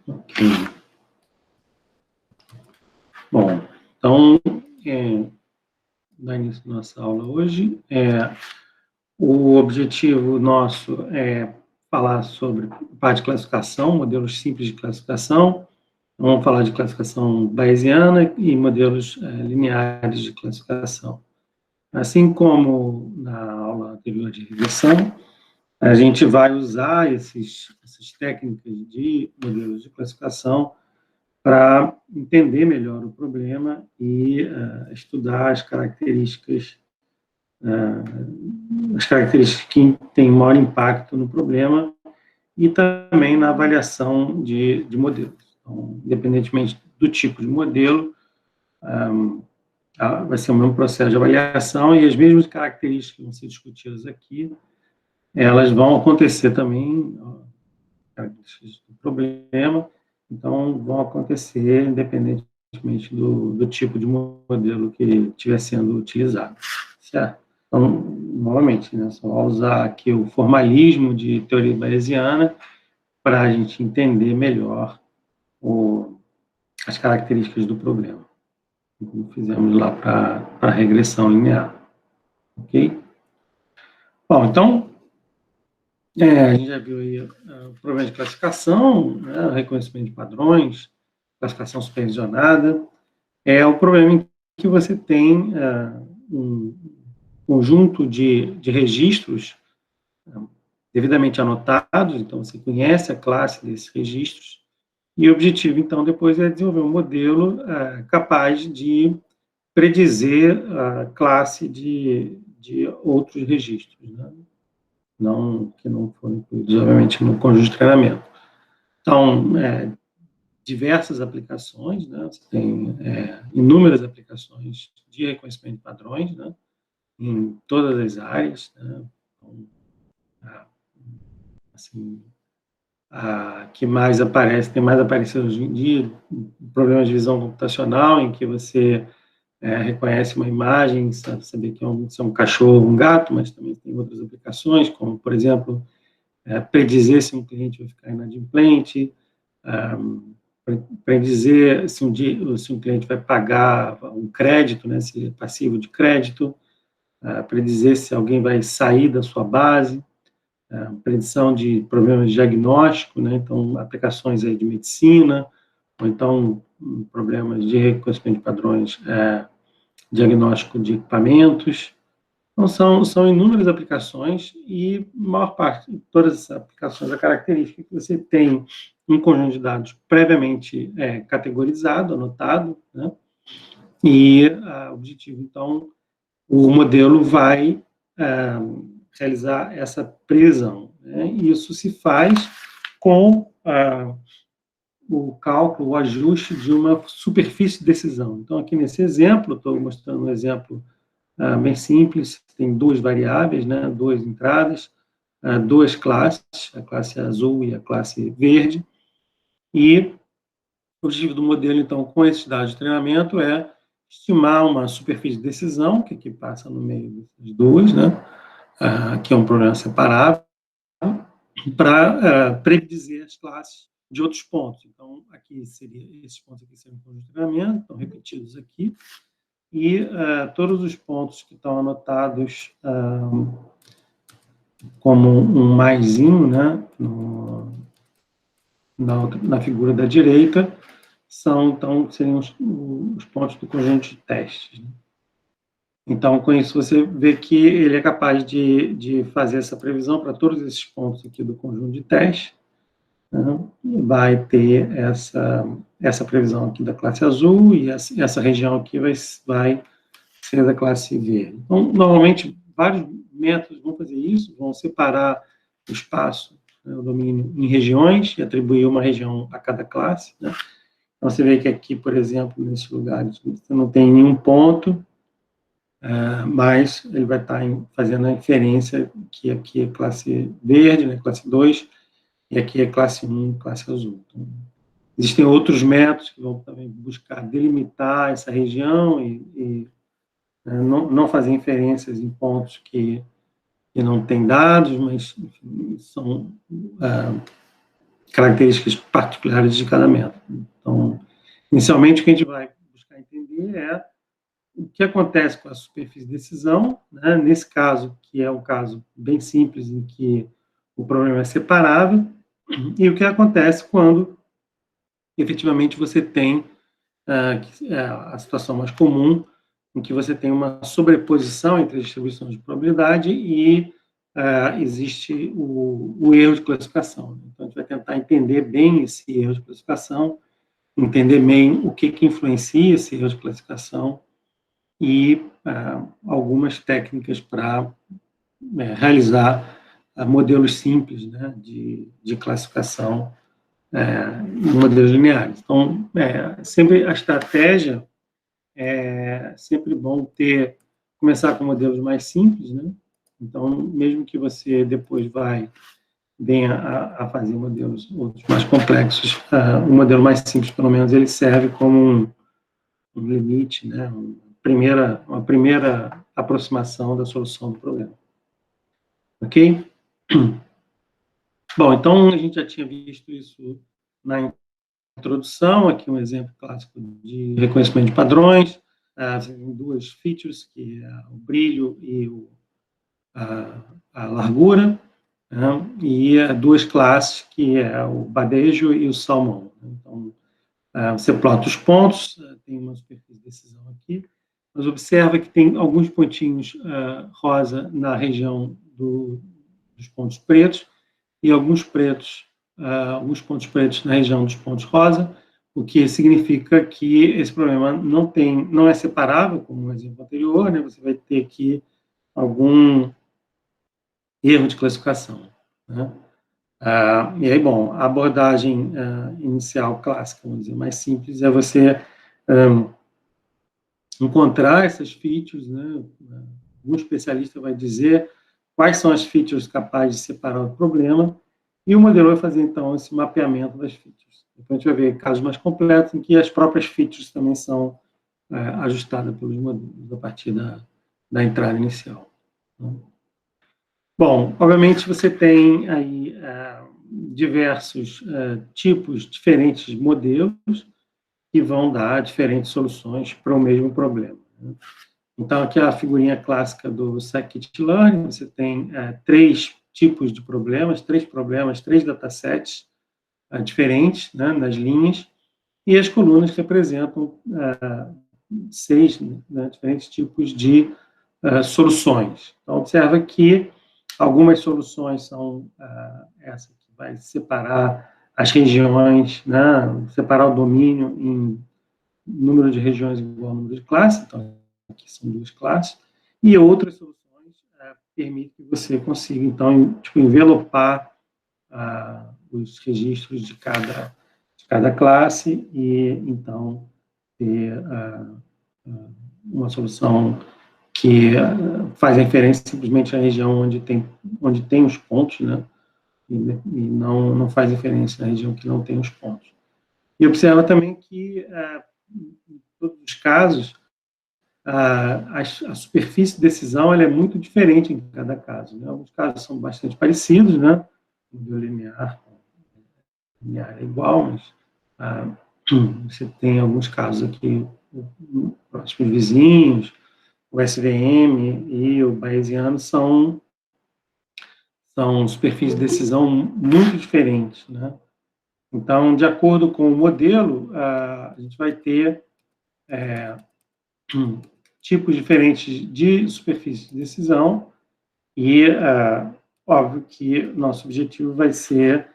Ok. Bom, então, dar início à nossa aula hoje. O objetivo nosso é falar sobre a parte de classificação, modelos simples de classificação. Vamos falar de classificação bayesiana e modelos lineares de classificação. Assim como na aula anterior de regressão, a gente vai usar essas técnicas de modelos de classificação para entender melhor o problema e estudar as características que têm maior impacto no problema e também na avaliação de modelos. Então, independentemente do tipo de modelo, vai ser o mesmo processo de avaliação e as mesmas características que vão ser discutidas aqui, elas vão acontecer também, características do problema, então vão acontecer independentemente do tipo de modelo que estiver sendo utilizado, certo? Então, novamente, né, só usar aqui o formalismo de teoria bayesiana para a gente entender melhor as características do problema, como fizemos lá para a regressão linear, ok? Bom, então, a gente já viu aí o problema de classificação, né, reconhecimento de padrões, classificação supervisionada. É o problema em que você tem um conjunto de registros devidamente anotados, então você conhece a classe desses registros, e o objetivo, então, depois é desenvolver um modelo capaz de predizer a classe de outros registros, né? Que não foram incluídos, obviamente, no conjunto de treinamento. Então, diversas aplicações, né? Você tem inúmeras aplicações de reconhecimento de padrões, né? Em todas as áreas, né? Então, assim, a que mais aparece, tem mais aparecido hoje em dia, problemas de visão computacional, em que você reconhece uma imagem, sabe saber que se é um cachorro ou um gato, mas também tem outras aplicações, como, por exemplo, predizer se um cliente vai ficar inadimplente, predizer se um cliente vai pagar um crédito, né, se ele é passivo de crédito, predizer se alguém vai sair da sua base, predição de problemas de diagnóstico, né, então aplicações aí de medicina, ou então problemas de reconhecimento de padrões, diagnóstico de equipamentos. Então, são inúmeras aplicações e a maior parte de todas essas aplicações, a característica é que você tem um conjunto de dados previamente categorizado, anotado, né? E o objetivo, então, o modelo vai realizar essa previsão, né? E isso se faz com o cálculo, o ajuste de uma superfície de decisão. Então, aqui nesse exemplo, estou mostrando um exemplo bem simples, tem duas variáveis, né, duas entradas, duas classes, a classe azul e a classe verde, e o objetivo do modelo, então, com esses dados de treinamento é estimar uma superfície de decisão, que aqui passa no meio das duas, né, que é um problema separável, para predizer as classes de outros pontos. Então, esses pontos aqui seriam um conjunto de treinamento, estão repetidos aqui, e todos os pontos que estão anotados como um maisinho, né, na figura da direita, então, seriam os pontos do conjunto de testes. Né? Então, com isso, você vê que ele é capaz de fazer essa previsão para todos esses pontos aqui do conjunto de testes, né? E vai ter essa previsão aqui da classe azul, e essa região aqui vai ser da classe verde. Então, normalmente, vários métodos vão fazer isso, vão separar o espaço, né, o domínio, em regiões, e atribuir uma região a cada classe, né? Então, você vê que aqui, por exemplo, nesses lugares, você não tem nenhum ponto, mas ele vai estar fazendo a inferência que aqui é classe verde, né, classe 2, e aqui é classe 1, classe azul. Então, existem outros métodos que vão também buscar delimitar essa região e não fazer inferências em pontos que não têm dados, mas enfim, são características particulares de cada método. Então, inicialmente, o que a gente vai buscar entender é o que acontece com a superfície de decisão, né? Nesse caso, que é um caso bem simples, em que o problema é separável, e o que acontece quando, efetivamente, você tem a situação mais comum, em que você tem uma sobreposição entre as distribuições de probabilidade e existe o erro de classificação. Então, a gente vai tentar entender bem esse erro de classificação, entender bem o que influencia esse erro de classificação e algumas técnicas para realizar modelos simples, né, de classificação em modelos lineares. Então, sempre a estratégia é sempre bom começar com modelos mais simples, né? Então, mesmo que você depois venha a fazer modelos outros mais complexos, o modelo mais simples, pelo menos, ele serve como um limite, né? Uma primeira aproximação da solução do problema. Ok? Bom, então a gente já tinha visto isso na introdução, aqui um exemplo clássico de reconhecimento de padrões, duas features, que é o brilho e a largura, né? E duas classes, que é o badejo e o salmão. Então, você plota os pontos, tem uma superfície de decisão aqui, mas observa que tem alguns pontinhos rosa na região dos pontos pretos e alguns pontos pretos na região dos pontos rosa, o que significa que esse problema não é separável, como no exemplo anterior, né? Você vai ter aqui algum erro de classificação, né? E aí, bom, a abordagem inicial clássica, vamos dizer, mais simples, é você encontrar essas features, né? Um especialista vai dizer quais são as features capazes de separar o problema, e o modelo vai fazer, então, esse mapeamento das features. Então, a gente vai ver casos mais completos em que as próprias features também são ajustadas pelos modelos a partir da entrada inicial. Bom, obviamente você tem aí diversos tipos diferentes de modelos que vão dar diferentes soluções para o mesmo problema, né? Então, aqui é a figurinha clássica do Scikit-learn. Você tem três tipos de problemas, três datasets diferentes, né, nas linhas, e as colunas que representam seis, né, diferentes tipos de soluções. Então, observa que algumas soluções são essa que vai separar as regiões, né, separar o domínio em número de regiões igual ao número de classes, então aqui são duas classes, e outras soluções permitem que você consiga, então, tipo, envelopar os registros de cada classe e, então, ter uma solução que faz referência simplesmente à região onde tem os pontos, né? E não faz referência à região que não tem os pontos. E observa também que, em todos os casos, a superfície de decisão ela é muito diferente em cada caso, né? Alguns casos são bastante parecidos, né? O modelo linear é igual, mas você tem alguns casos aqui, próximos vizinhos, o SVM e o Bayesiano são superfícies de decisão muito diferentes, né? Então, de acordo com o modelo, a gente vai ter tipos diferentes de superfície de decisão e, óbvio que nosso objetivo vai ser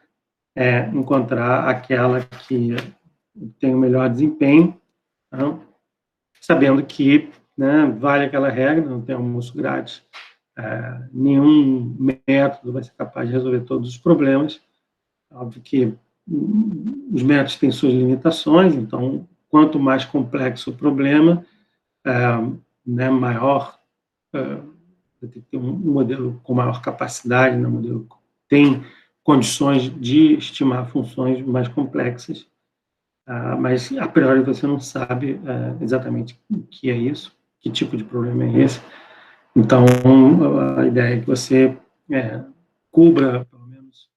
encontrar aquela que tem o melhor desempenho, né? Sabendo que, né, vale aquela regra, não tem almoço grátis, nenhum método vai ser capaz de resolver todos os problemas. Óbvio que os métodos têm suas limitações, então, quanto mais complexo o problema, né, maior, vai ter que ter um modelo com maior capacidade, né, um modelo que tem condições de estimar funções mais complexas, mas, a priori, você não sabe exatamente o que é isso, que tipo de problema é esse. Então, a ideia é que você cubra, pelo menos,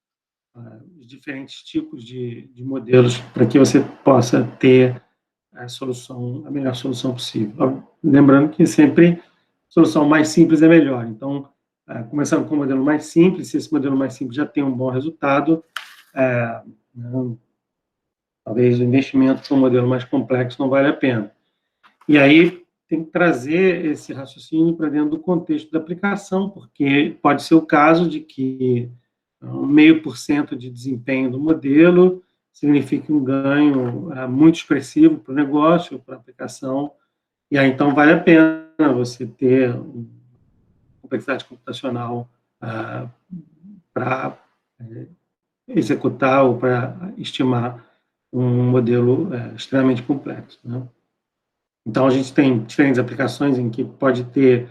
os diferentes tipos de modelos para que você possa ter a melhor solução possível. Lembrando que sempre a solução mais simples é melhor. Então, começando com o modelo mais simples, se esse modelo mais simples já tem um bom resultado, talvez o investimento para um modelo mais complexo não vale a pena. E aí tem que trazer esse raciocínio para dentro do contexto da aplicação, porque pode ser o caso de que 0,5% de desempenho do modelo significa um ganho muito expressivo para o negócio, para a aplicação, e aí então vale a pena você ter uma complexidade computacional para executar ou para estimar um modelo extremamente complexo, né? Então, a gente tem diferentes aplicações em que pode ter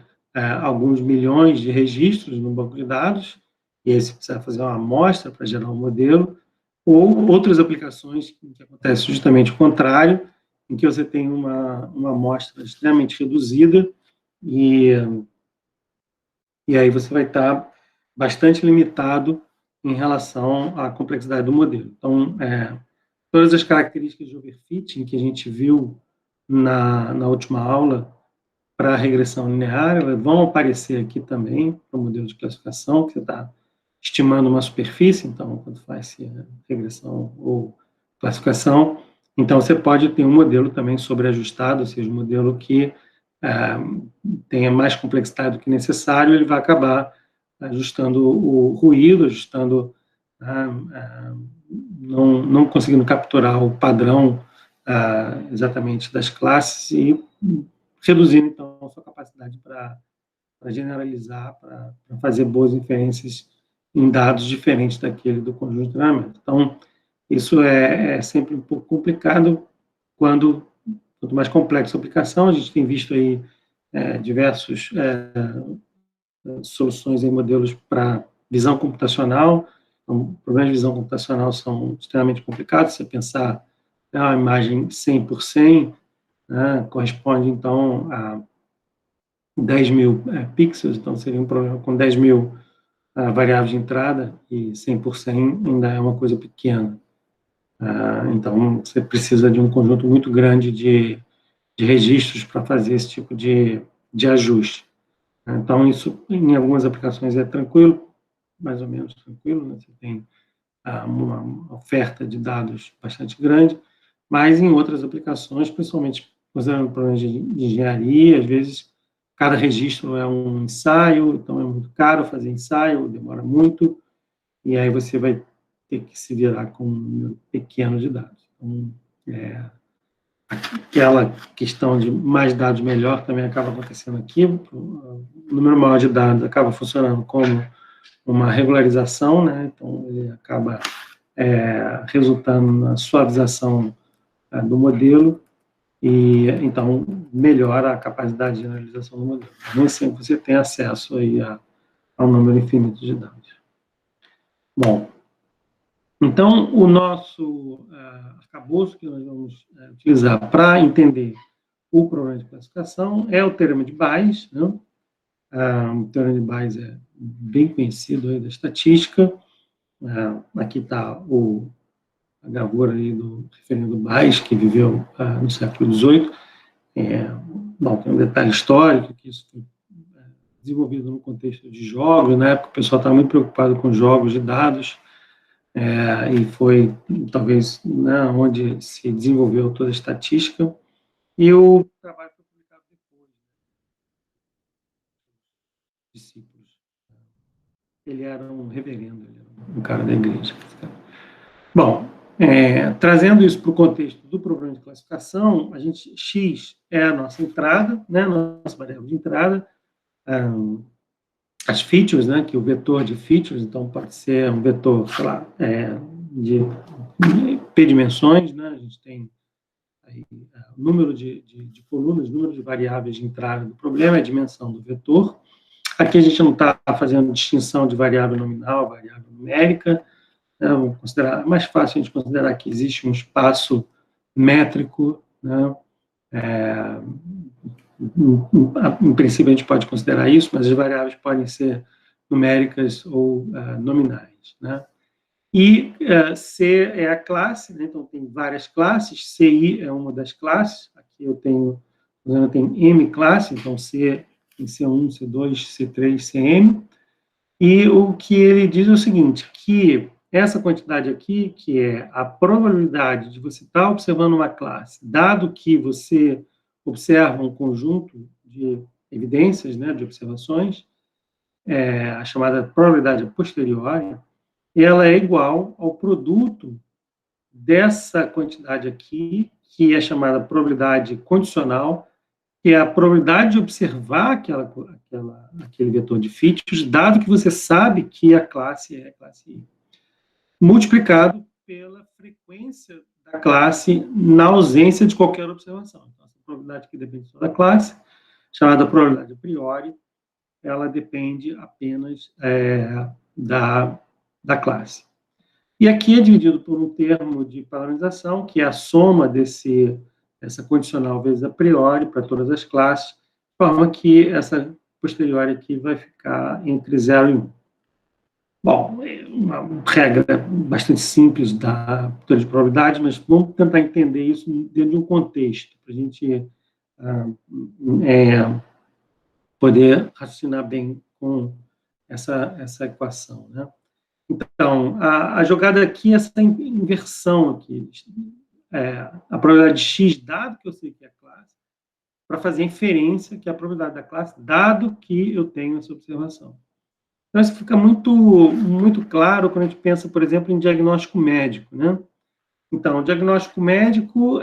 alguns milhões de registros no banco de dados, e aí você precisa fazer uma amostra para gerar um modelo, ou outras aplicações em que acontece justamente o contrário, em que você tem uma amostra extremamente reduzida, e aí você vai estar bastante limitado em relação à complexidade do modelo. Então, todas as características de overfitting que a gente viu na última aula para a regressão linear, elas vão aparecer aqui também para o modelo de classificação, que você está estimando uma superfície, então, quando faz regressão ou classificação, então você pode ter um modelo também sobreajustado, ou seja, um modelo que tenha mais complexidade do que necessário, ele vai acabar ajustando o ruído, ajustando, não conseguindo capturar o padrão exatamente das classes e reduzindo, então, a sua capacidade para generalizar, para fazer boas inferências em dados diferentes daquele do conjunto de treinamento. Então, isso é sempre um pouco complicado quanto mais complexa a aplicação. A gente tem visto aí diversas soluções em modelos para visão computacional. Então, problemas de visão computacional são extremamente complicados. Se você pensar uma imagem 100 por 100, né, corresponde, então, a 10 mil pixels, então seria um problema com 10 mil variáveis de entrada, e 100 por 100 ainda é uma coisa pequena. Então, você precisa de um conjunto muito grande de registros para fazer esse tipo de ajuste. Então, isso, em algumas aplicações, é tranquilo, mais ou menos tranquilo, né? Você tem uma oferta de dados bastante grande, mas em outras aplicações, principalmente considerando problemas de engenharia, às vezes cada registro é um ensaio, então é muito caro fazer ensaio, demora muito, e aí você vai ter que se virar com um número pequeno de dados. Então, aquela questão de mais dados melhor também acaba acontecendo aqui, o número maior de dados acaba funcionando como uma regularização, né? Então ele acaba resultando na suavização do modelo, e então melhora a capacidade de generalização do modelo. Nem sempre você tem acesso aí ao número infinito de dados. Bom, então o nosso arcabouço que nós vamos utilizar para entender o problema de classificação é o teorema de Bayes, né? O teorema de Bayes é bem conhecido aí da estatística. Aqui está a gravura aí do referendo Bayes, que viveu no século XVIII. Bom, tem um detalhe histórico, que isso foi desenvolvido no contexto de jogos. Na época, o pessoal estava muito preocupado com jogos de dados, e foi, talvez, onde se desenvolveu toda a estatística. E o trabalho foi publicado depois, discípulos. Ele era um reverendo, ele era um cara da igreja. Bom, trazendo isso para o contexto do problema de classificação, a gente, X é a nossa entrada, né, nossa variável de entrada, as features, né, que o vetor de features, então pode ser um vetor, sei lá, de P dimensões, né, a gente tem aí, o número de colunas, número de variáveis de entrada do problema, é a dimensão do vetor. Aqui a gente não está fazendo distinção de variável nominal, variável numérica. Vamos considerar, é mais fácil a gente considerar que existe um espaço métrico, né? Em princípio a gente pode considerar isso, mas as variáveis podem ser numéricas ou nominais, né? E C é a classe, né? Então tem várias classes, CI é uma das classes, aqui eu tenho M classe, então C tem C1, C2, C3, CM, e o que ele diz é o seguinte, que essa quantidade aqui, que é a probabilidade de você estar observando uma classe, dado que você observa um conjunto de evidências, né, de observações, a chamada probabilidade posterior, ela é igual ao produto dessa quantidade aqui, que é chamada probabilidade condicional, que é a probabilidade de observar aquele vetor de features, dado que você sabe que a classe é a classe I, multiplicado pela frequência da classe na ausência de qualquer observação. Então, essa probabilidade que depende só da classe, chamada probabilidade a priori, ela depende apenas da classe. E aqui é dividido por um termo de padronização, que é a soma dessa condicional vezes a priori para todas as classes, de forma que essa posterior aqui vai ficar entre 0 e 1. Bom, é uma regra bastante simples da teoria de probabilidade, mas vamos tentar entender isso dentro de um contexto, para a gente poder raciocinar bem com essa equação, né? Então, a jogada aqui é essa inversão aqui. A probabilidade de x, dado que eu sei que é a classe, para fazer a inferência, que é a probabilidade da classe, dado que eu tenho essa observação. Então, isso fica muito claro quando a gente pensa, por exemplo, em diagnóstico médico, né? Então, o diagnóstico médico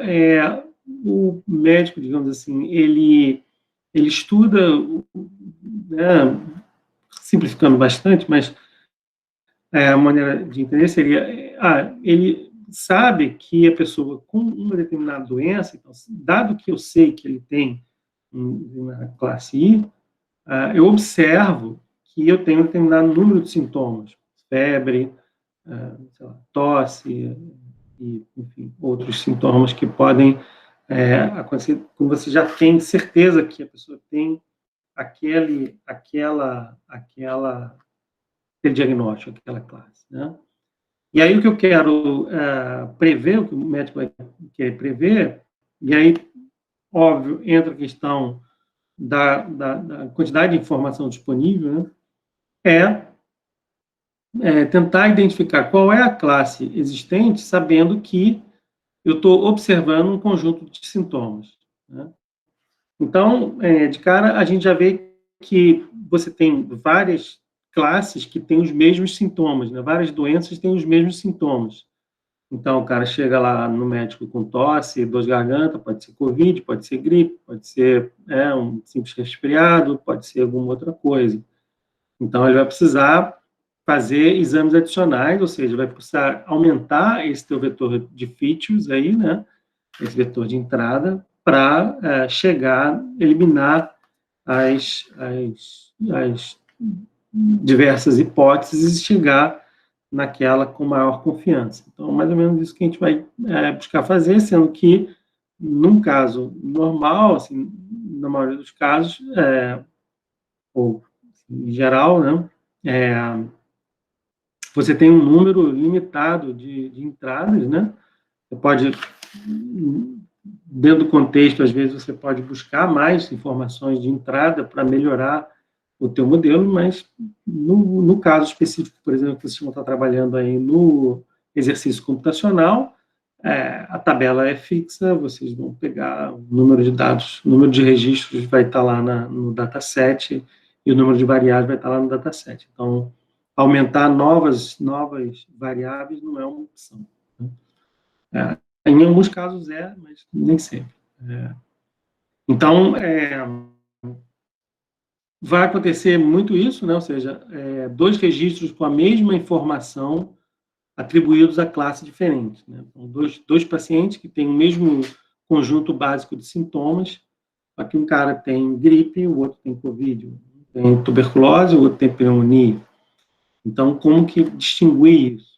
o médico, digamos assim, ele estuda, né, simplificando bastante, mas a maneira de entender seria, ele sabe que a pessoa com uma determinada doença, então, dado que eu sei que ele tem uma classe I, eu observo que eu tenho um determinado número de sintomas, febre, tosse, e, enfim, outros sintomas que podem acontecer quando você já tem certeza que a pessoa tem aquele diagnóstico, aquela classe, né? E aí o que eu quero prever, o que o médico vai querer prever, e aí, óbvio, entra a questão da quantidade de informação disponível, né? Tentar identificar qual é a classe existente, sabendo que eu estou observando um conjunto de sintomas, né? Então, de cara, a gente já vê que você tem várias classes que têm os mesmos sintomas, né? Várias doenças têm os mesmos sintomas. Então, o cara chega lá no médico com tosse, dor de garganta, pode ser Covid, pode ser gripe, pode ser um simples resfriado, pode ser alguma outra coisa. Então, ele vai precisar fazer exames adicionais, ou seja, vai precisar aumentar esse teu vetor de features aí, né? Esse vetor de entrada, para chegar, eliminar as diversas hipóteses e chegar naquela com maior confiança. Então, mais ou menos isso que a gente vai buscar fazer, sendo que, num caso normal, assim, na maioria dos casos, ou em geral, né, você tem um número limitado de entradas, né? Você pode, dentro do contexto, às vezes você pode buscar mais informações de entrada para melhorar o teu modelo, mas no caso específico, por exemplo, que vocês vão estar trabalhando aí no exercício computacional, a tabela é fixa, vocês vão pegar o número de dados, o número de registros vai estar lá no dataset e o número de variáveis vai estar lá no dataset. Então, aumentar novas variáveis não é uma opção, né? Em alguns casos mas nem sempre. Então, vai acontecer muito isso, né? Ou seja, dois registros com a mesma informação atribuídos a classe diferente, né? Então, dois pacientes que têm o mesmo conjunto básico de sintomas, só que um cara tem gripe, o outro tem Covid, um tem tuberculose, o outro tem pneumonia. Então, como que distinguir isso?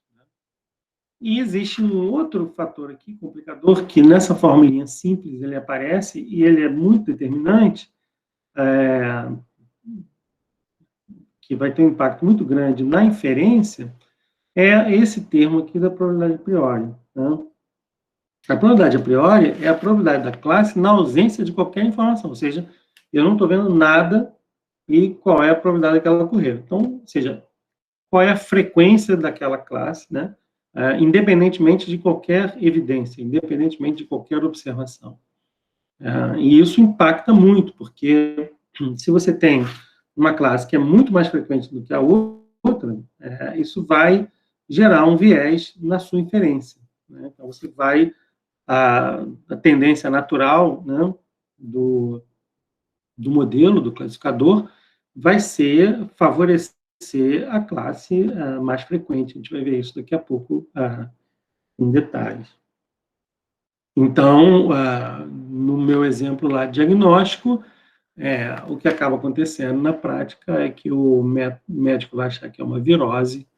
E existe um outro fator aqui, complicador, que nessa formulinha simples ele aparece e ele é muito determinante, que vai ter um impacto muito grande na inferência, é esse termo aqui da probabilidade a priori. Né? A probabilidade a priori é a probabilidade da classe na ausência de qualquer informação, ou seja, eu não estou vendo nada e qual é a probabilidade daquela ocorrer. Então, ou seja, qual é a frequência daquela classe, né? Independentemente de qualquer evidência, independentemente de qualquer observação. E isso impacta muito, porque se você tem uma classe que é muito mais frequente do que a outra, isso vai gerar um viés na sua inferência. Né? Então, você vai, a tendência natural, né, do modelo, do classificador, vai ser favorecer a classe mais frequente. A gente vai ver isso daqui a pouco em detalhes. Então, no meu exemplo lá diagnóstico, o que acaba acontecendo na prática é que o médico vai achar que é uma virose,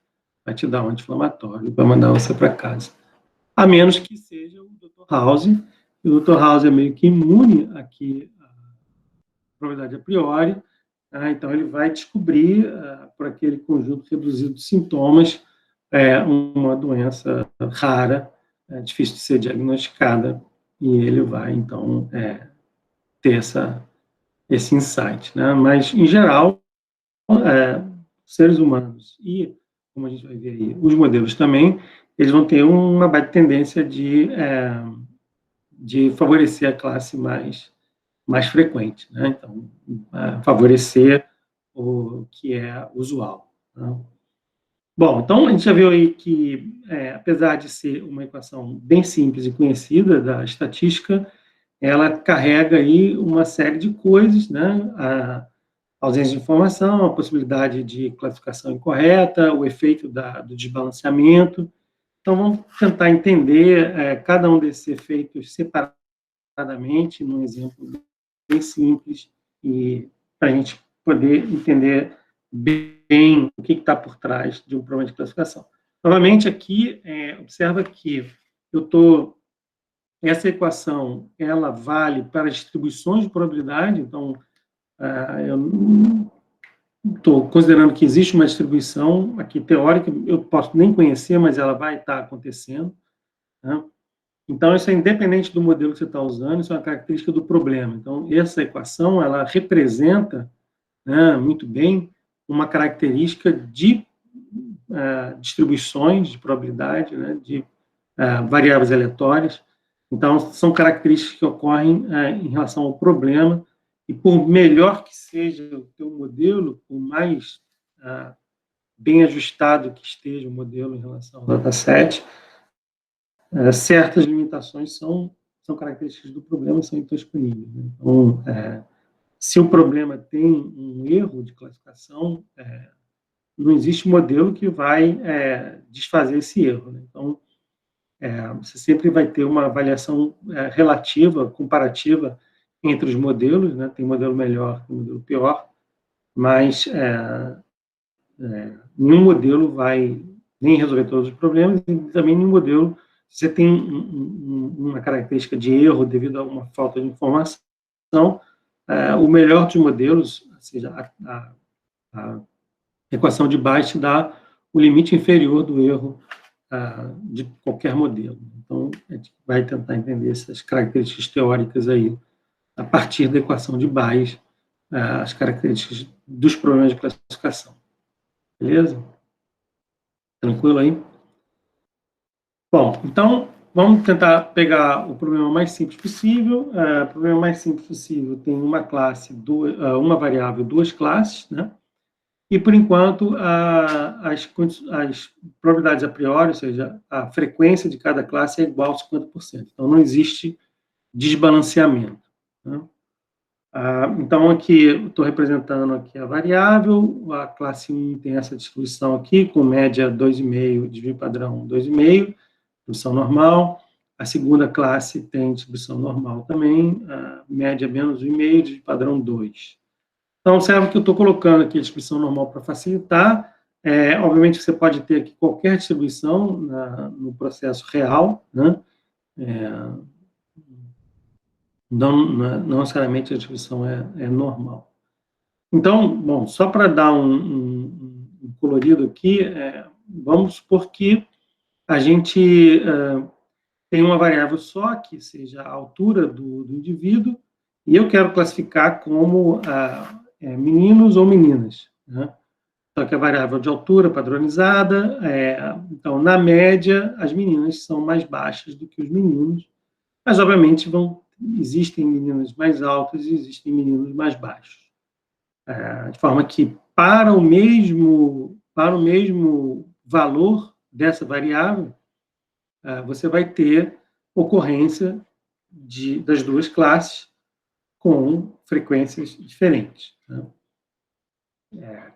vai te dar um anti-inflamatório, vai mandar você para casa. A menos que seja o Dr. House, e o Dr. House é meio que imune aqui à probabilidade a priori, então ele vai descobrir, por aquele conjunto reduzido de sintomas, uma doença rara, difícil de ser diagnosticada, e ele vai, então, ter esse insight. Né? Mas, em geral, seres humanos e, como a gente vai ver aí, os modelos também, eles vão ter uma baita tendência de favorecer a classe mais frequente, né? Então, favorecer o que é usual. Né? Bom, então a gente já viu aí que, apesar de ser uma equação bem simples e conhecida da estatística, ela carrega aí uma série de coisas, né? A ausência de informação, a possibilidade de classificação incorreta, o efeito do desbalanceamento. Então, vamos tentar entender cada um desses efeitos separadamente, num exemplo bem simples, e para a gente poder entender bem o que está por trás de um problema de classificação. Novamente, aqui, observa que essa equação, ela vale para distribuições de probabilidade, então, eu estou considerando que existe uma distribuição aqui teórica, eu posso nem conhecer, mas ela vai estar acontecendo. Né? Então, isso é independente do modelo que você está usando, isso é uma característica do problema. Então, essa equação, ela representa, né, muito bem uma característica de distribuições de probabilidade, né, de variáveis aleatórias. Então, são características que ocorrem em relação ao problema, e por melhor que seja o teu modelo, por mais bem ajustado que esteja o modelo em relação ao dataset, certas limitações são características do problema e são intransponíveis. Né? Então, se o problema tem um erro de classificação, não existe modelo que vai desfazer esse erro. Né? Então, você sempre vai ter uma avaliação relativa, comparativa entre os modelos, né? Tem modelo melhor, tem modelo pior, mas nenhum modelo vai nem resolver todos os problemas, e também nenhum modelo, se você tem uma característica de erro devido a uma falta de informação, o melhor dos modelos, ou seja, a equação de Bayes dá o limite inferior do erro de qualquer modelo. Então, a gente vai tentar entender essas características teóricas aí, a partir da equação de Bayes, as características dos problemas de classificação. Beleza? Tranquilo aí? Bom, então, vamos tentar pegar o problema mais simples possível. O problema mais simples possível tem uma classe, uma variável, duas classes, né? E, por enquanto, as probabilidades a priori, ou seja, a frequência de cada classe é igual a 50%. Então, não existe desbalanceamento. Né? Então, aqui, estou representando aqui a variável, a classe 1 tem essa distribuição aqui, com média 2,5, desvio padrão 2,5, distribuição normal. A segunda classe tem distribuição normal também, média menos 1,5, desvio padrão 2. Então, observa que eu estou colocando aqui a distribuição normal para facilitar. Obviamente, você pode ter aqui qualquer distribuição no processo real, né? Não necessariamente a distribuição é normal. Então, bom, só para dar um colorido aqui, vamos supor que a gente tem uma variável só, que seja a altura do indivíduo, e eu quero classificar como meninos ou meninas, né? Só que a variável de altura padronizada, então, na média, as meninas são mais baixas do que os meninos, mas, obviamente, existem meninas mais altas e existem meninos mais baixos. De forma que, para o mesmo valor dessa variável, você vai ter ocorrência das duas classes com frequências diferentes, né?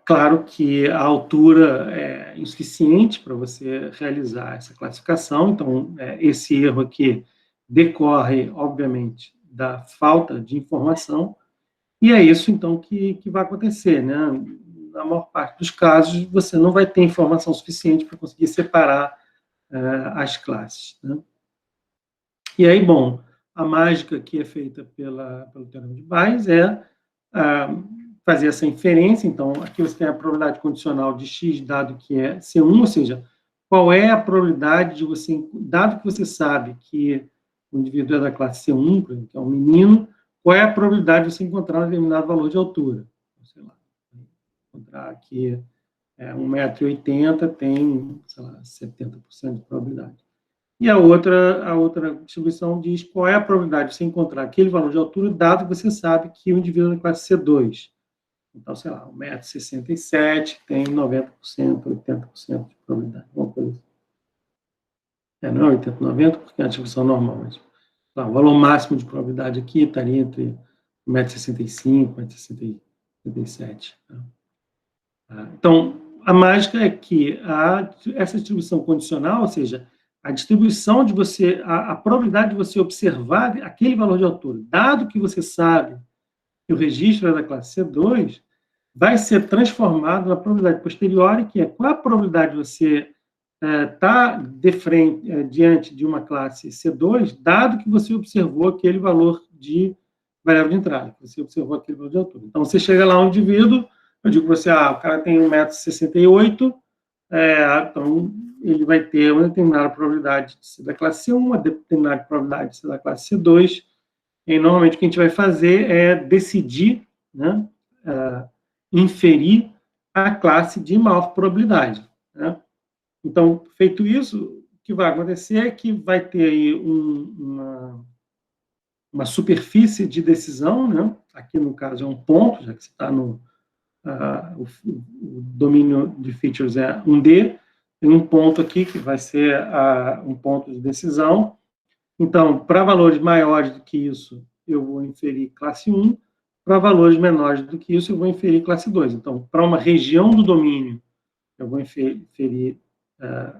Claro que a altura é insuficiente para você realizar essa classificação, então, esse erro aqui decorre, obviamente, da falta de informação, e é isso, então, que vai acontecer, né? Na maior parte dos casos, você não vai ter informação suficiente para conseguir separar as classes, né? E aí, bom, a mágica que é feita pelo teorema de Bayes é fazer essa inferência. Então, aqui você tem a probabilidade condicional de x, dado que é C1, ou seja, qual é a probabilidade de você, dado que você sabe que o indivíduo é da classe C1, por exemplo, que é um menino, qual é a probabilidade de você encontrar um determinado valor de altura? Sei lá, encontrar aqui 1,80 m tem, sei lá, 70% de probabilidade. E a outra distribuição diz qual é a probabilidade de você encontrar aquele valor de altura, dado que você sabe que o indivíduo é da classe C2. Então, sei lá, 1,67 m tem 90%, 80% de probabilidade, alguma coisa assim. Não é 80, 90, porque é a distribuição normal, mas o valor máximo de probabilidade aqui estaria entre 1,65 m e 1,67 m. Então, a mágica é que essa distribuição condicional, ou seja, a distribuição de você, a probabilidade de você observar aquele valor de altura, dado que você sabe que o registro é da classe C2, vai ser transformado na probabilidade posterior, que é qual a probabilidade de você estar diante de uma classe C2, dado que você observou aquele valor de variável de entrada, que você observou aquele valor de altura. Então, você chega lá, um indivíduo, eu digo para você, o cara tem 1,68 m, então ele vai ter uma determinada probabilidade de ser da classe C1, uma determinada probabilidade de ser da classe C2, e normalmente o que a gente vai fazer é decidir, né, inferir a classe de maior probabilidade, né? Então, feito isso, o que vai acontecer é que vai ter aí uma superfície de decisão, né? Aqui no caso é um ponto, já que você está no o domínio de features é 1D, tem um ponto aqui que vai ser um ponto de decisão. Então, para valores maiores do que isso, eu vou inferir classe 1, para valores menores do que isso, eu vou inferir classe 2. Então, para uma região do domínio, eu vou inferir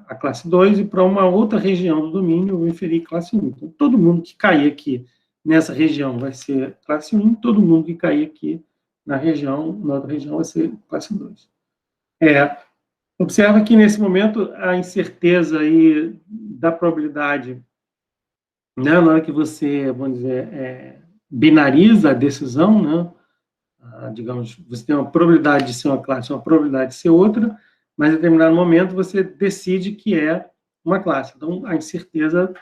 a classe 2, e para uma outra região do domínio, eu vou inferir classe 1. Então, todo mundo que cair aqui nessa região vai ser classe 1, todo mundo que cair aqui na outra região, vai ser classe 2. Observa que, nesse momento, a incerteza aí da probabilidade, né, na hora que você, vamos dizer, binariza a decisão, né, digamos, você tem uma probabilidade de ser uma classe, uma probabilidade de ser outra, mas em determinado momento você decide que é uma classe. Então, a incerteza,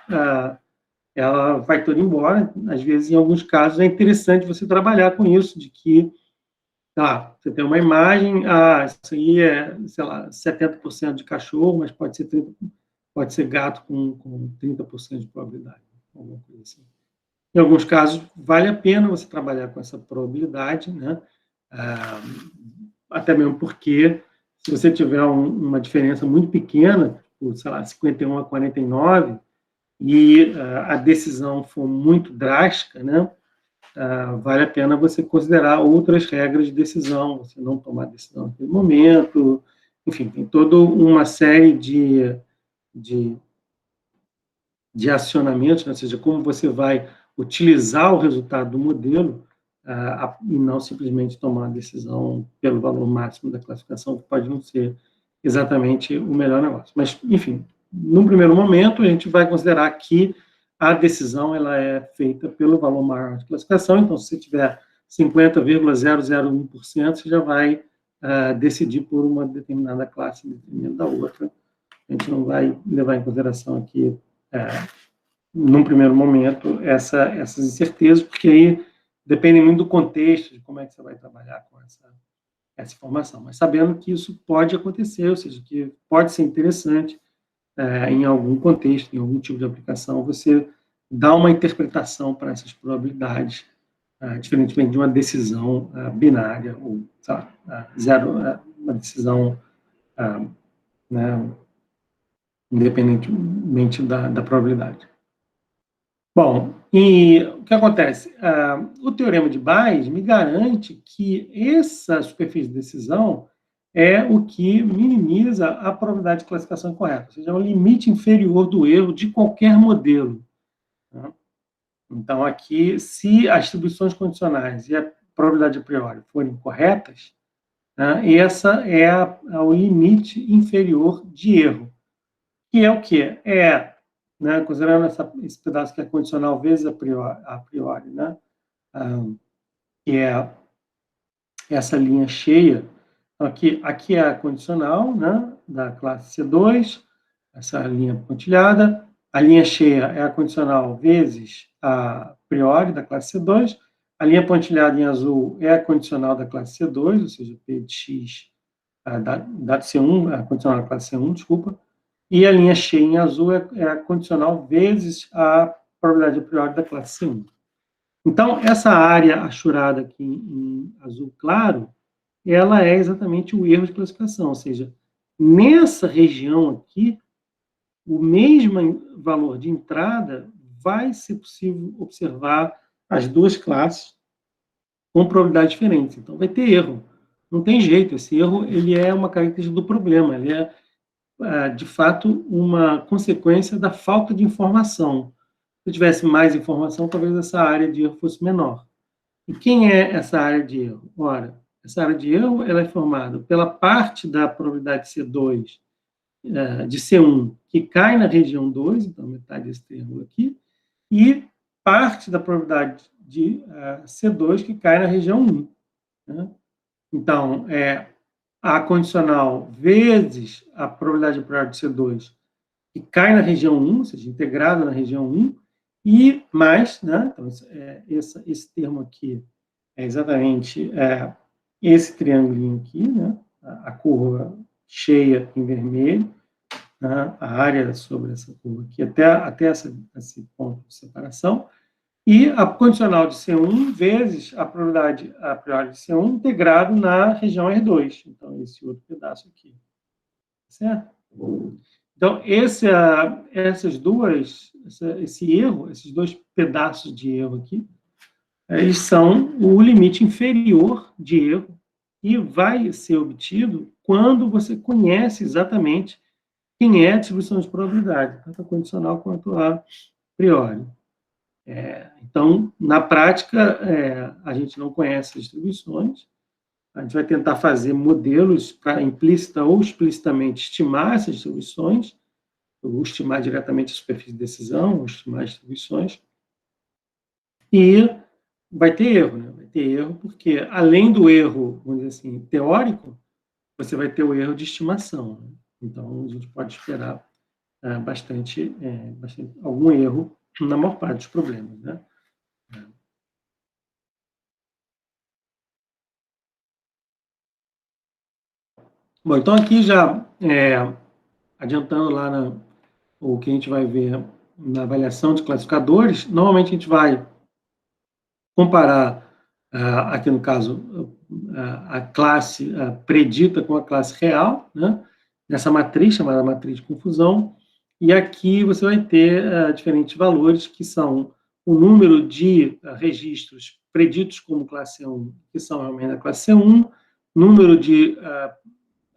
ela vai toda embora. Às vezes, em alguns casos, é interessante você trabalhar com isso, de que, você tem uma imagem, isso aí é, sei lá, 70% de cachorro, mas pode ser gato com 30% de probabilidade, alguma coisa assim. Em alguns casos, vale a pena você trabalhar com essa probabilidade, né? Até mesmo porque, se você tiver uma diferença muito pequena, sei lá, 51 a 49, e a decisão for muito drástica, né? Vale a pena você considerar outras regras de decisão, você não tomar decisão naquele momento, enfim, tem toda uma série de acionamentos, né? Ou seja, como você vai utilizar o resultado do modelo e não simplesmente tomar a decisão pelo valor máximo da classificação, que pode não ser exatamente o melhor negócio. Mas, enfim, num primeiro momento, a gente vai considerar que a decisão ela é feita pelo valor maior de classificação. Então, se você tiver 50,001%, você já vai decidir por uma determinada classe em detrimento da outra. A gente não vai levar em consideração aqui, num primeiro momento, essas incertezas, porque aí depende muito do contexto, de como é que você vai trabalhar com essa informação. Mas sabendo que isso pode acontecer, ou seja, que pode ser interessante, em algum contexto, em algum tipo de aplicação, você dá uma interpretação para essas probabilidades, diferentemente de uma decisão binária, ou, sabe, uma decisão, né, independentemente da probabilidade. Bom, e o que acontece? O teorema de Bayes me garante que essa superfície de decisão é o que minimiza a probabilidade de classificação incorreta, ou seja, é o limite inferior do erro de qualquer modelo. Tá? Então, aqui, se as distribuições condicionais e a probabilidade a priori forem corretas, essa é o limite inferior de erro, que é o quê? Considerando esse pedaço que é condicional vezes a priori, né? Que é essa linha cheia. Então, aqui é a condicional, né, da classe C2, essa linha pontilhada. A linha cheia é a condicional vezes a priori da classe C2. A linha pontilhada em azul é a condicional da classe C2, ou seja, P de X da C1, a condicional da classe C1, desculpa. E a linha cheia em azul é a condicional vezes a probabilidade a priori da classe C1. Então, essa área achurada aqui em azul claro, ela é exatamente o erro de classificação, ou seja, nessa região aqui, o mesmo valor de entrada vai ser possível observar as duas classes com probabilidades diferentes. Então, vai ter erro. Não tem jeito, esse erro ele é uma característica do problema, ele é de fato, uma consequência da falta de informação. Se eu tivesse mais informação, talvez essa área de erro fosse menor. E quem é essa área de erro? Ora, essa área de erro ela é formada pela parte da probabilidade C2, de C1, que cai na região 2, então metade desse triângulo aqui, e parte da probabilidade de C2 que cai na região 1. Né? Então, a condicional vezes a probabilidade a priori de C2, que cai na região 1, ou seja, integrada na região 1, e mais, né? Então, esse termo aqui é exatamente esse triângulo aqui, né? A curva cheia em vermelho, né? A área sobre essa curva aqui, até esse ponto de separação, e a condicional de C1 vezes a probabilidade a priori de C1 integrado na região R2. Então, esse outro pedaço aqui. Certo? Então, esse erro, esses dois pedaços de erro aqui, eles são o limite inferior de erro e vai ser obtido quando você conhece exatamente quem é a distribuição de probabilidade, tanto a condicional quanto a priori. Então, na prática, a gente não conhece as distribuições, a gente vai tentar fazer modelos para implícita ou explicitamente estimar essas distribuições, ou estimar diretamente a superfície de decisão, ou estimar as distribuições, e vai ter erro, né? Vai ter erro porque, além do erro, vamos dizer assim, teórico, você vai ter o erro de estimação. Né? Então, a gente pode esperar bastante algum erro na maior parte dos problemas, né? Bom, então aqui já adiantando lá o que a gente vai ver na avaliação de classificadores, normalmente a gente vai comparar, aqui no caso, a classe predita com a classe real, né? Nessa matriz, chamada matriz de confusão, e aqui você vai ter diferentes valores, que são o número de registros preditos como classe C1, que são realmente da classe C1, número de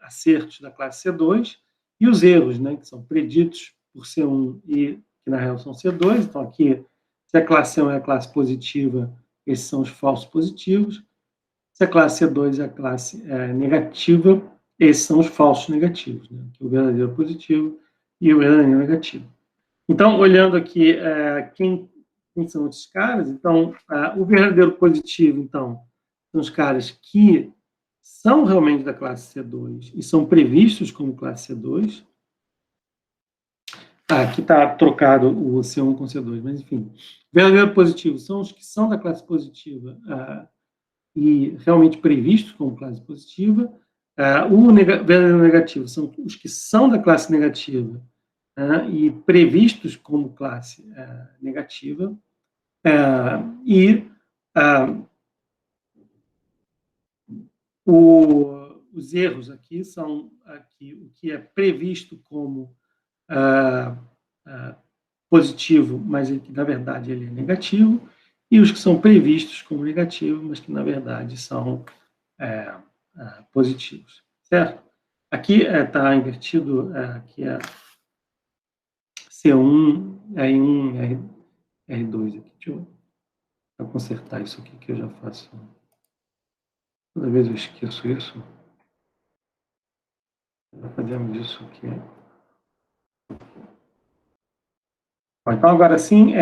acertos da classe C2, e os erros, né, que são preditos por C1 e que na real são C2. Então, aqui, se a classe C1 é a classe positiva, esses são os falsos positivos. Se a classe C2 é a classe negativa, esses são os falsos negativos, né, que é o verdadeiro positivo e o verdadeiro negativo. Então, olhando aqui quem são esses caras, então, o verdadeiro positivo, então, são os caras que são realmente da classe C2 e são previstos como classe C2. Aqui está trocado o C1 com C2, mas enfim. Verdadeiro positivo são os que são da classe positiva e realmente previstos como classe positiva. O verdadeiro negativo são os que são da classe negativa e previstos como classe negativa. Os erros aqui são o que é previsto como positivo, mas que na verdade ele é negativo, e os que são previstos como negativo, mas que na verdade são positivos, certo? Aqui está invertido, aqui é C1, R1, R2 aqui. Deixa eu consertar isso aqui que eu já faço. Toda vez eu esqueço isso. Já fazemos isso aqui. Então, agora sim,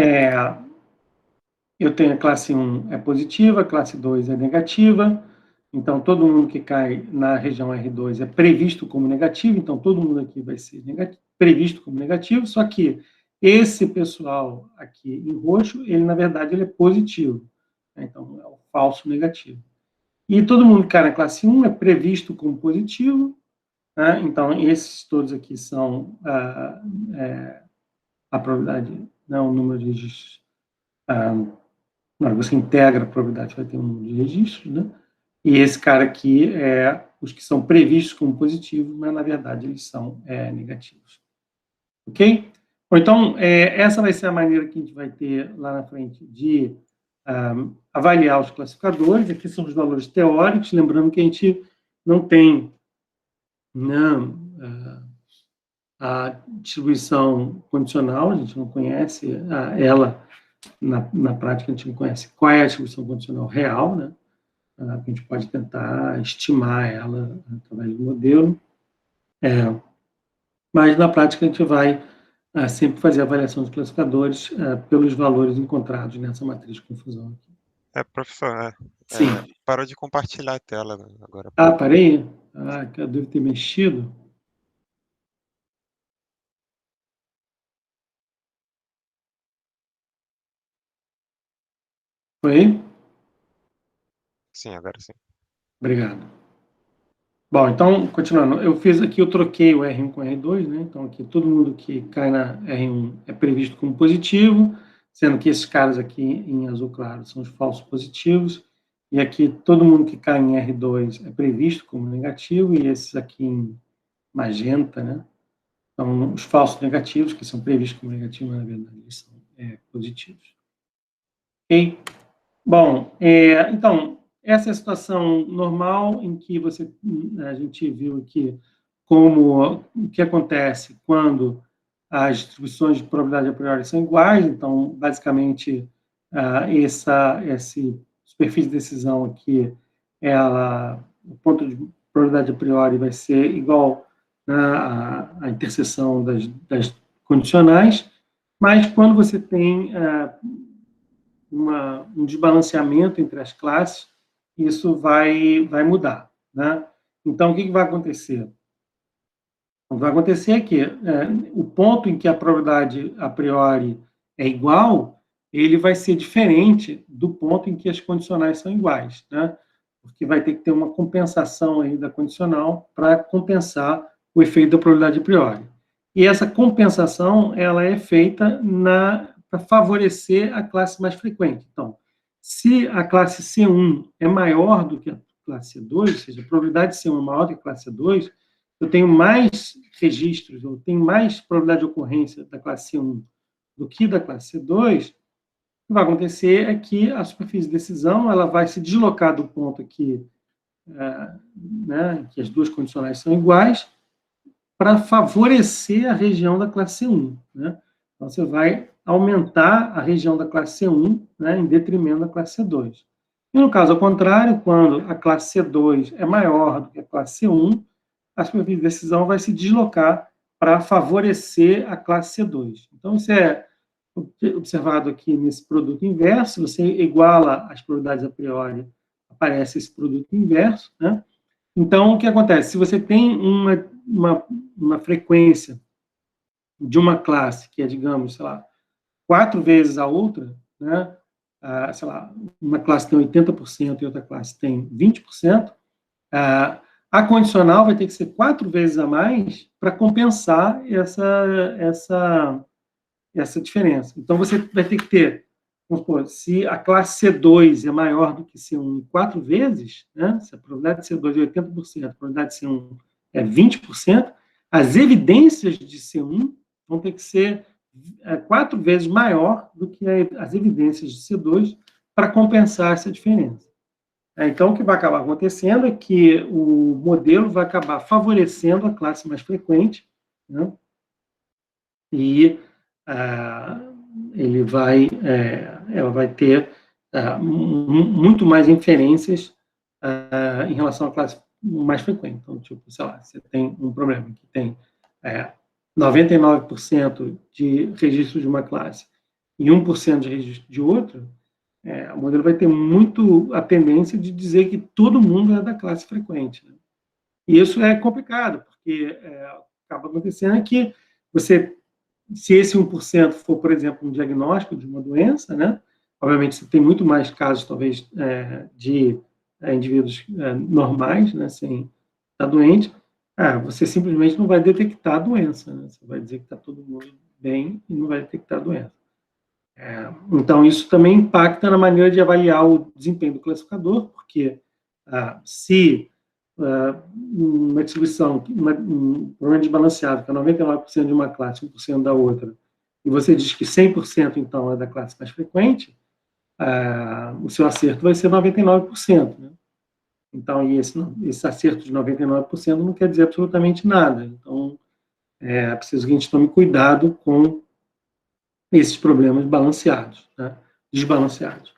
eu tenho a classe 1 é positiva, a classe 2 é negativa, então todo mundo que cai na região R2 é previsto como negativo, então todo mundo aqui vai ser previsto como negativo, só que esse pessoal aqui em roxo, ele na verdade ele é positivo, então é o falso negativo. E todo mundo que cai na classe 1 é previsto como positivo, então esses todos aqui são a probabilidade, não o número de registros. Você integra a probabilidade, vai ter um número de registros, né? E esse cara aqui é os que são previstos como positivos, mas na verdade eles são negativos. Ok? Ou então, essa vai ser a maneira que a gente vai ter lá na frente de avaliar os classificadores. Aqui são os valores teóricos, lembrando que a gente não tem a distribuição condicional, a gente não conhece ela na prática, a gente não conhece qual é a distribuição condicional real, né? A gente pode tentar estimar ela através do modelo, mas na prática a gente vai sempre fazer a avaliação dos classificadores pelos valores encontrados nessa matriz de confusão aqui. Professor, Sim. Parou de compartilhar a tela agora. Parei? Que eu devo ter mexido. Foi? Sim, agora sim. Obrigado. Bom, então, continuando, eu troquei o R1 com o R2, né? Então, aqui todo mundo que cai na R1 é previsto como positivo, sendo que esses caras aqui em azul claro são os falsos positivos, e aqui todo mundo que cai em R2 é previsto como negativo, e esses aqui em magenta, né? São os falsos negativos, que são previstos como negativos, mas na verdade eles são positivos. Ok? Bom, então, essa é a situação normal em que a gente viu aqui o que acontece quando as distribuições de probabilidade a priori são iguais. Então, basicamente, essa superfície de decisão aqui, o ponto de probabilidade a priori vai ser igual à interseção das condicionais, mas quando você tem um desbalanceamento entre as classes, isso vai mudar, né? Então, o que vai acontecer? O que vai acontecer é que o ponto em que a probabilidade a priori é igual, ele vai ser diferente do ponto em que as condicionais são iguais, né? Porque vai ter que ter uma compensação aí da condicional para compensar o efeito da probabilidade a priori. E essa compensação, ela é feita para favorecer a classe mais frequente. Então, se a classe C1 é maior do que a classe C2, ou seja, a probabilidade de C1 é maior do que a classe C2, eu tenho mais registros, eu tenho mais probabilidade de ocorrência da classe C1 do que da classe C2, o que vai acontecer é que a superfície de decisão ela vai se deslocar do ponto aqui, que as duas condicionais são iguais, para favorecer a região da classe C1. Né? Então, você vai aumentar a região da classe C1 em detrimento da classe C2. E no caso ao contrário, quando a classe C2 é maior do que a classe C1, a superfície de decisão vai se deslocar para favorecer a classe C2. Então, isso é observado aqui nesse produto inverso, você iguala as probabilidades a priori, aparece esse produto inverso, né? Então, o que acontece? Se você tem uma frequência de uma classe que é, digamos, sei lá, 4 vezes a outra, né? Sei lá, uma classe tem 80% e outra classe tem 20%, a condicional vai ter que ser 4 vezes a mais para compensar essa diferença. Então, você vai ter que ter, vamos supor, se a classe C2 é maior do que C1 4 vezes, né? Se a probabilidade de C2 é 80%, a probabilidade de C1 é 20%, as evidências de C1 vão ter que ser 4 vezes maior do que as evidências de C2 para compensar essa diferença. Então, o que vai acabar acontecendo é que o modelo vai acabar favorecendo a classe mais frequente, né? E ela vai ter muito mais inferências em relação à classe mais frequente. Então, tipo, sei lá, você tem um problema que tem 99% de registros de uma classe e 1% de registro de outra, o modelo vai ter muito a tendência de dizer que todo mundo é da classe frequente. Né? E isso é complicado, porque acaba acontecendo que se esse 1% for, por exemplo, um diagnóstico de uma doença, né? Obviamente você tem muito mais casos, talvez, de indivíduos normais, né, sem estar doente, você simplesmente não vai detectar a doença, né? Você vai dizer que está todo mundo bem e não vai detectar a doença. Então, isso também impacta na maneira de avaliar o desempenho do classificador, porque se uma distribuição, um problema desbalanceado, que é 99% de uma classe, 1% da outra, e você diz que 100% então é da classe mais frequente, o seu acerto vai ser 99%. Né? Então, esse acerto de 99% não quer dizer absolutamente nada. Então, é preciso que a gente tome cuidado com esses problemas balanceados, né? Desbalanceados.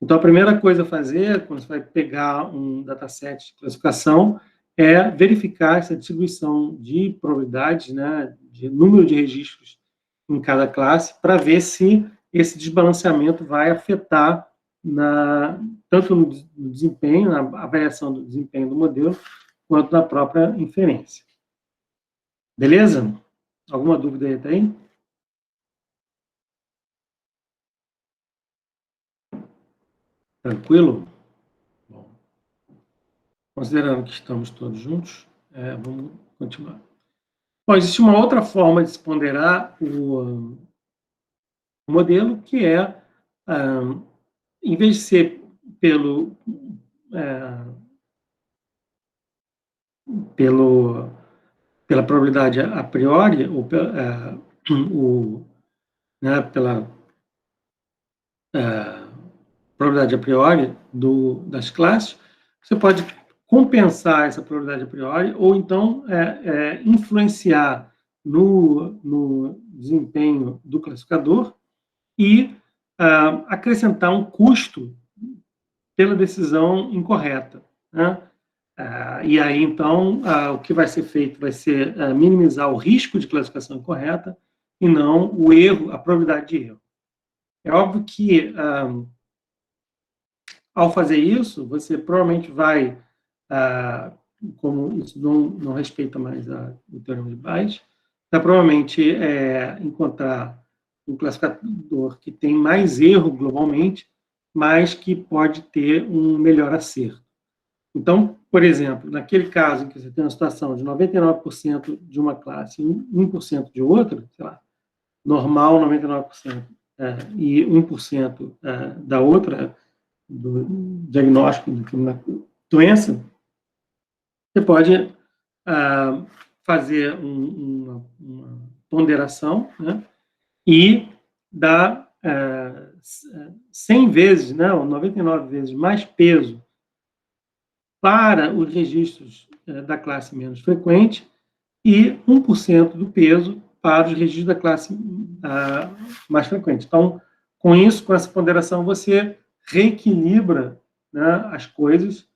Então, a primeira coisa a fazer, quando você vai pegar um dataset de classificação, é verificar essa distribuição de probabilidades, né, de número de registros em cada classe, para ver se esse desbalanceamento vai afetar tanto no desempenho, na avaliação do desempenho do modelo, quanto na própria inferência. Beleza? Alguma dúvida aí, tem? Tranquilo? Bom. Considerando que estamos todos juntos, vamos continuar. Bom, existe uma outra forma de se ponderar o modelo, que é, em vez de ser pela probabilidade a priori, ou pela probabilidade a priori das classes, você pode compensar essa probabilidade a priori, ou então influenciar no desempenho do classificador e acrescentar um custo pela decisão incorreta. Né? E aí, então, o que vai ser feito vai ser minimizar o risco de classificação incorreta e não o erro, a probabilidade de erro. É óbvio que, ao fazer isso, você provavelmente vai, como isso não respeita mais o teorema de Bayes, vai provavelmente encontrar um classificador que tem mais erro globalmente, mas que pode ter um melhor acerto. Então, por exemplo, naquele caso em que você tem uma situação de 99% de uma classe e 1% de outra, sei lá, normal 99% e 1% da outra, do diagnóstico de uma doença, você pode fazer uma ponderação, né, e dar 100 vezes, né, ou 99 vezes mais peso para os registros da classe menos frequente e 1% do peso para os registros da classe mais frequente. Então, com isso, com essa ponderação, você reequilibra, né, as coisas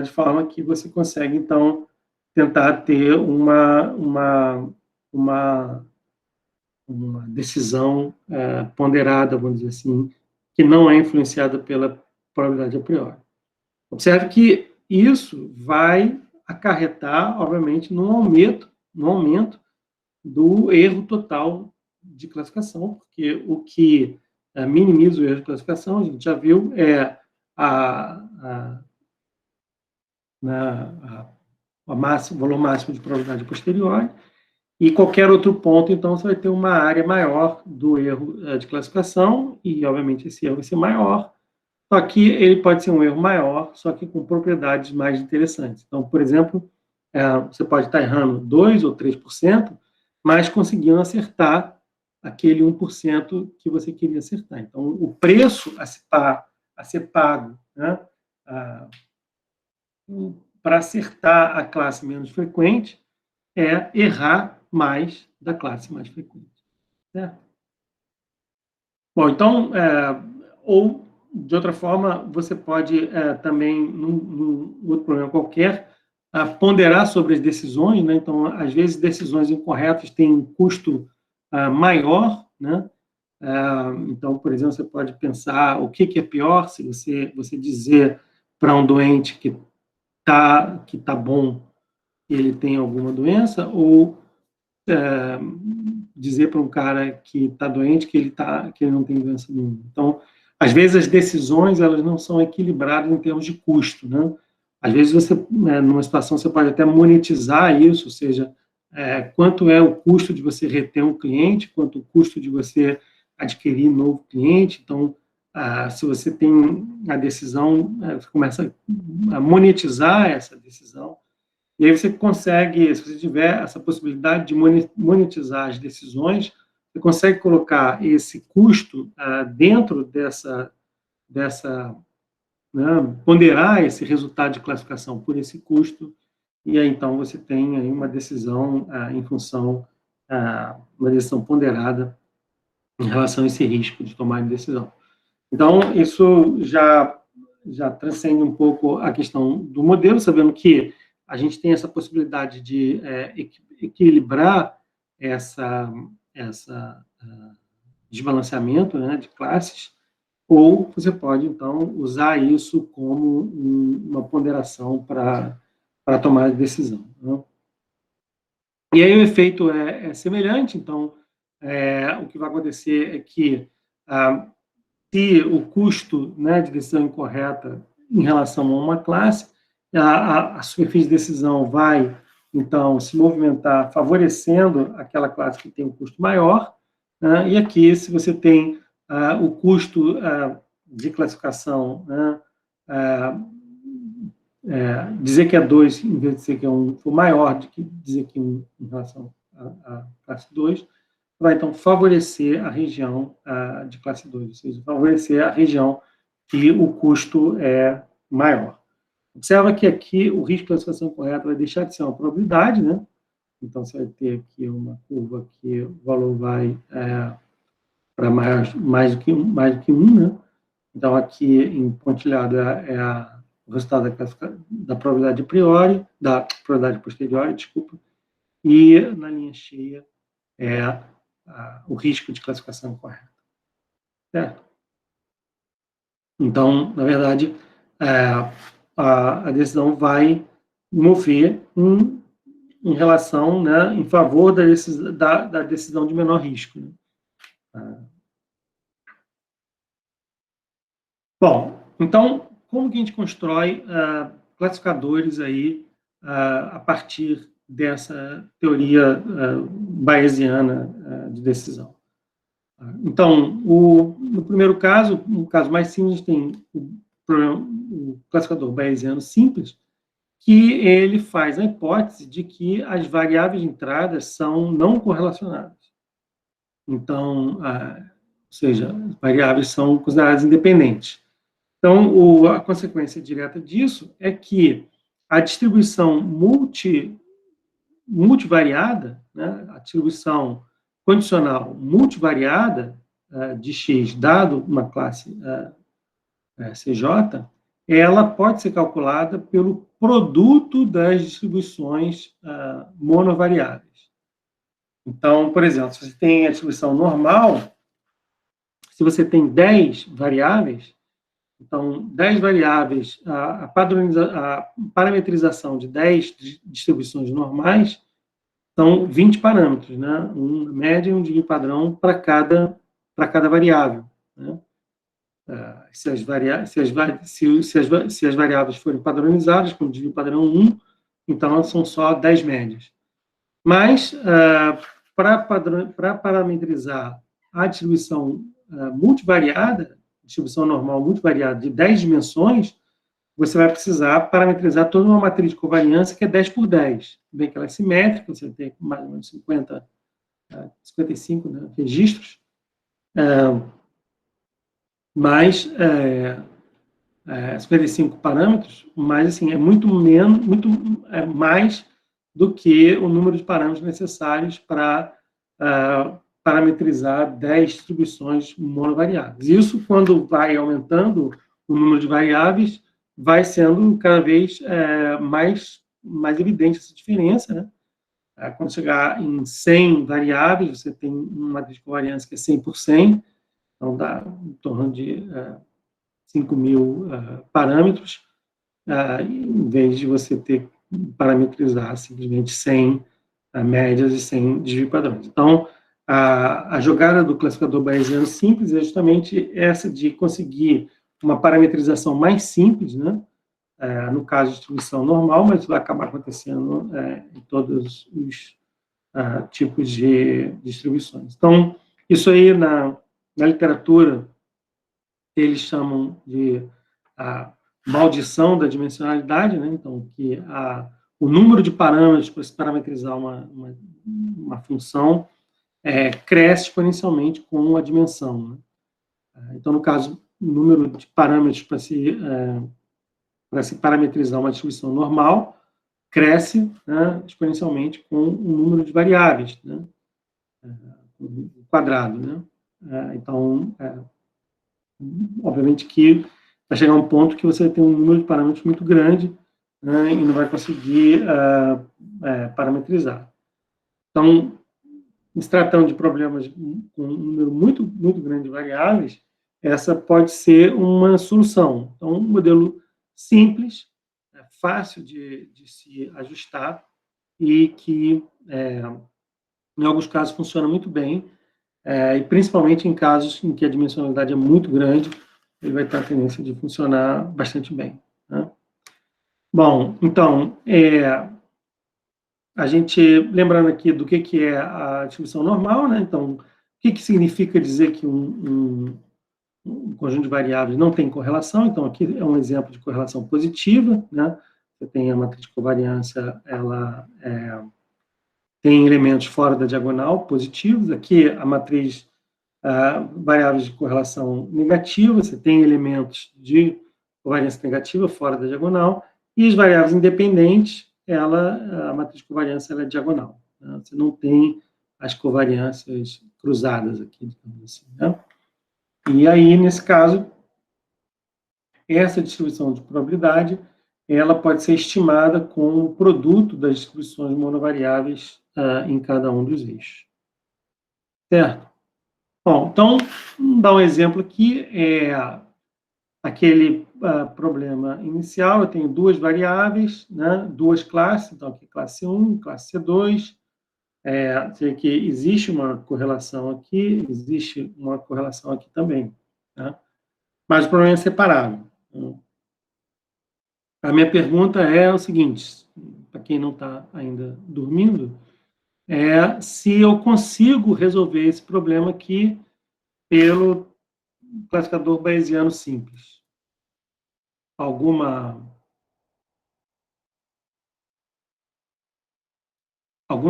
de forma que você consegue, então, tentar ter uma decisão ponderada, vamos dizer assim, que não é influenciada pela probabilidade a priori. Observe que isso vai acarretar, obviamente, no aumento do erro total de classificação, porque o que minimiza o erro de classificação, a gente já viu, é o valor máximo de probabilidade posterior, e qualquer outro ponto, então, você vai ter uma área maior do erro de classificação, e, obviamente, esse erro vai ser maior, só que ele pode ser um erro maior, só que com propriedades mais interessantes. Então, por exemplo, você pode estar errando 2% ou 3%, mas conseguindo acertar aquele 1% que você queria acertar. Então, o preço a ser pago, né, para acertar a classe menos frequente é errar mais da classe mais frequente. Certo? Bom, então, ou, de outra forma, você pode também, num outro problema qualquer, ponderar sobre as decisões, né? Então, às vezes, decisões incorretas têm um custo maior, né? Então, por exemplo, você pode pensar o que é pior se você dizer para um doente que tá bom que ele tem alguma doença, ou dizer para um cara que está doente que ele não tem doença nenhuma. Então, às vezes as decisões elas não são equilibradas em termos de custo, né? Às vezes você, numa situação, você pode até monetizar isso, ou seja, quanto é o custo de você reter um cliente, quanto o custo de você adquirir um novo cliente. Então, se você tem a decisão, você começa a monetizar essa decisão. E aí você consegue, se você tiver essa possibilidade de monetizar as decisões, você consegue colocar esse custo dentro dessa né, ponderar esse resultado de classificação por esse custo, e aí então você tem aí uma decisão em função, uma decisão ponderada em relação a esse risco de tomar de decisão. Então, isso já transcende um pouco a questão do modelo, sabendo que a gente tem essa possibilidade de equilibrar essa desbalanceamento, né, de classes, ou você pode, então, usar isso como uma ponderação para tomar a decisão. Né? E aí o efeito é semelhante, então, o que vai acontecer é que se o custo, né, de decisão incorreta em relação a uma classe, a superfície de decisão vai, então, se movimentar favorecendo aquela classe que tem um custo maior, né, e aqui, se você tem o custo de classificação, né, dizer que é 2 em vez de dizer que é 1 for maior do que dizer que 1 em relação à classe 2, vai, então, favorecer a região de classe 2, ou seja, favorecer a região que o custo é maior. Observa que aqui o risco de classificação correta vai deixar de ser uma probabilidade, né? Então, você vai ter aqui uma curva que o valor vai para mais do que 1, né? Então, aqui em pontilhado é o resultado da probabilidade a priori, da probabilidade posterior, desculpa, e na linha cheia é o risco de classificação correta. Certo? Então, na verdade, a decisão vai mover em relação, né, em favor da decisão de menor risco. Né? Bom, então, como que a gente constrói classificadores aí a partir dessa teoria bayesiana de decisão? Então, no primeiro caso, no caso mais simples, tem o classificador bayesiano simples, que ele faz a hipótese de que as variáveis de entrada são não correlacionadas. Então, ou seja, as variáveis são consideradas independentes. Então, a consequência direta disso é que a distribuição multivariada, né, a distribuição condicional multivariada de X, dado uma classe CJ, ela pode ser calculada pelo produto das distribuições monovariáveis. Então, por exemplo, se você tem a distribuição normal, se você tem 10 variáveis, Então, 10 variáveis, a parametrização de 10 distribuições normais são 20 parâmetros, né? Um média e um desvio padrão para cada variável, né? Se as variáveis forem padronizadas, com desvio padrão 1, então são só 10 médias. Mas, para parametrizar a distribuição multivariada, distribuição normal multivariada de 10 dimensões, você vai precisar parametrizar toda uma matriz de covariância que é 10 por 10. Bem que ela é simétrica, você tem mais ou menos 55, né, registros, mais 55 parâmetros, mas assim, é muito mais do que o número de parâmetros necessários para parametrizar 10 distribuições monovariáveis. Isso, quando vai aumentando o número de variáveis, vai sendo cada vez mais evidente essa diferença, né? Quando chegar em 100 variáveis, você tem uma matriz de covariância que é 100 por 100, então dá em torno de 5.000 parâmetros, em vez de você ter parametrizar simplesmente 100 médias e 100 desvio padrões. Então, a jogada do classificador bayesiano simples é justamente essa de conseguir uma parametrização mais simples, né? No caso de distribuição normal, mas isso vai acabar acontecendo em todos os tipos de distribuições. Então, isso aí na literatura eles chamam de maldição da dimensionalidade, né? Então, que o número de parâmetros para se parametrizar uma função cresce exponencialmente com a dimensão, né? Então, no caso, o número de parâmetros para se parametrizar uma distribuição normal cresce, né, exponencialmente com o número de variáveis, né, quadrado, né? Então, obviamente que vai chegar um ponto que você tem um número de parâmetros muito grande, né, e não vai conseguir parametrizar. Então, se tratando de problemas com um número muito grande de variáveis, essa pode ser uma solução. Então, um modelo simples, fácil de se ajustar e que, em alguns casos, funciona muito bem, e principalmente em casos em que a dimensionalidade é muito grande, ele vai ter a tendência de funcionar bastante bem, né? Bom, então, a gente, lembrando aqui do que é a distribuição normal, né? Então, o que significa dizer que um conjunto de variáveis não tem correlação? Então, aqui é um exemplo de correlação positiva, né? Você tem a matriz de covariância, ela tem elementos fora da diagonal positivos. Aqui, a matriz variáveis de correlação negativa, você tem elementos de covariância negativa fora da diagonal, e as variáveis independentes, a matriz de covariância ela é diagonal, né? Você não tem as covariâncias cruzadas aqui, digamos assim, né? E aí, nesse caso, essa distribuição de probabilidade, ela pode ser estimada com o produto das distribuições monovariáveis em cada um dos eixos. Certo? Bom, então, vamos dar um exemplo aqui, aquele problema inicial, eu tenho duas variáveis, né, duas classes, então aqui classe 1, classe C2, que existe uma correlação aqui, existe uma correlação aqui também, tá? Mas o problema é separável. Então, a minha pergunta é o seguinte, para quem não está ainda dormindo, se eu consigo resolver esse problema aqui pelo classificador bayesiano simples. Alguma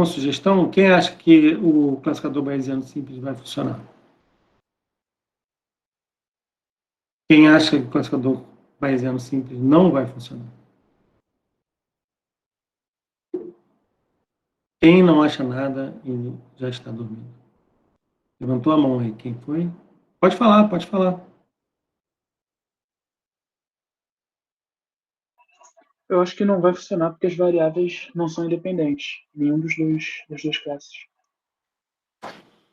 sugestão? Quem acha que o classificador bayesiano simples vai funcionar? Quem acha que o classificador bayesiano simples não vai funcionar? Quem não acha nada e já está dormindo? Levantou a mão aí, quem foi? Pode falar, pode falar. Eu acho que não vai funcionar porque as variáveis não são independentes, nenhum das duas classes.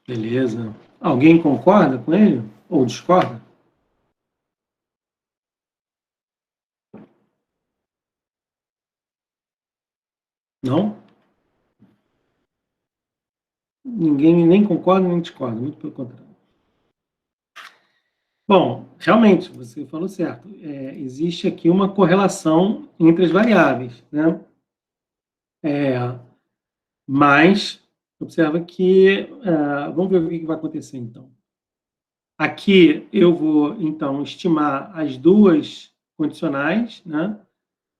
Beleza. Alguém concorda com ele? Ou discorda? Não? Ninguém nem concorda nem discorda, muito pelo contrário. Bom, realmente, você falou certo. Existe aqui uma correlação entre as variáveis, né? Mas, observa que... vamos ver o que vai acontecer, então. Aqui eu vou, então, estimar as duas condicionais, né?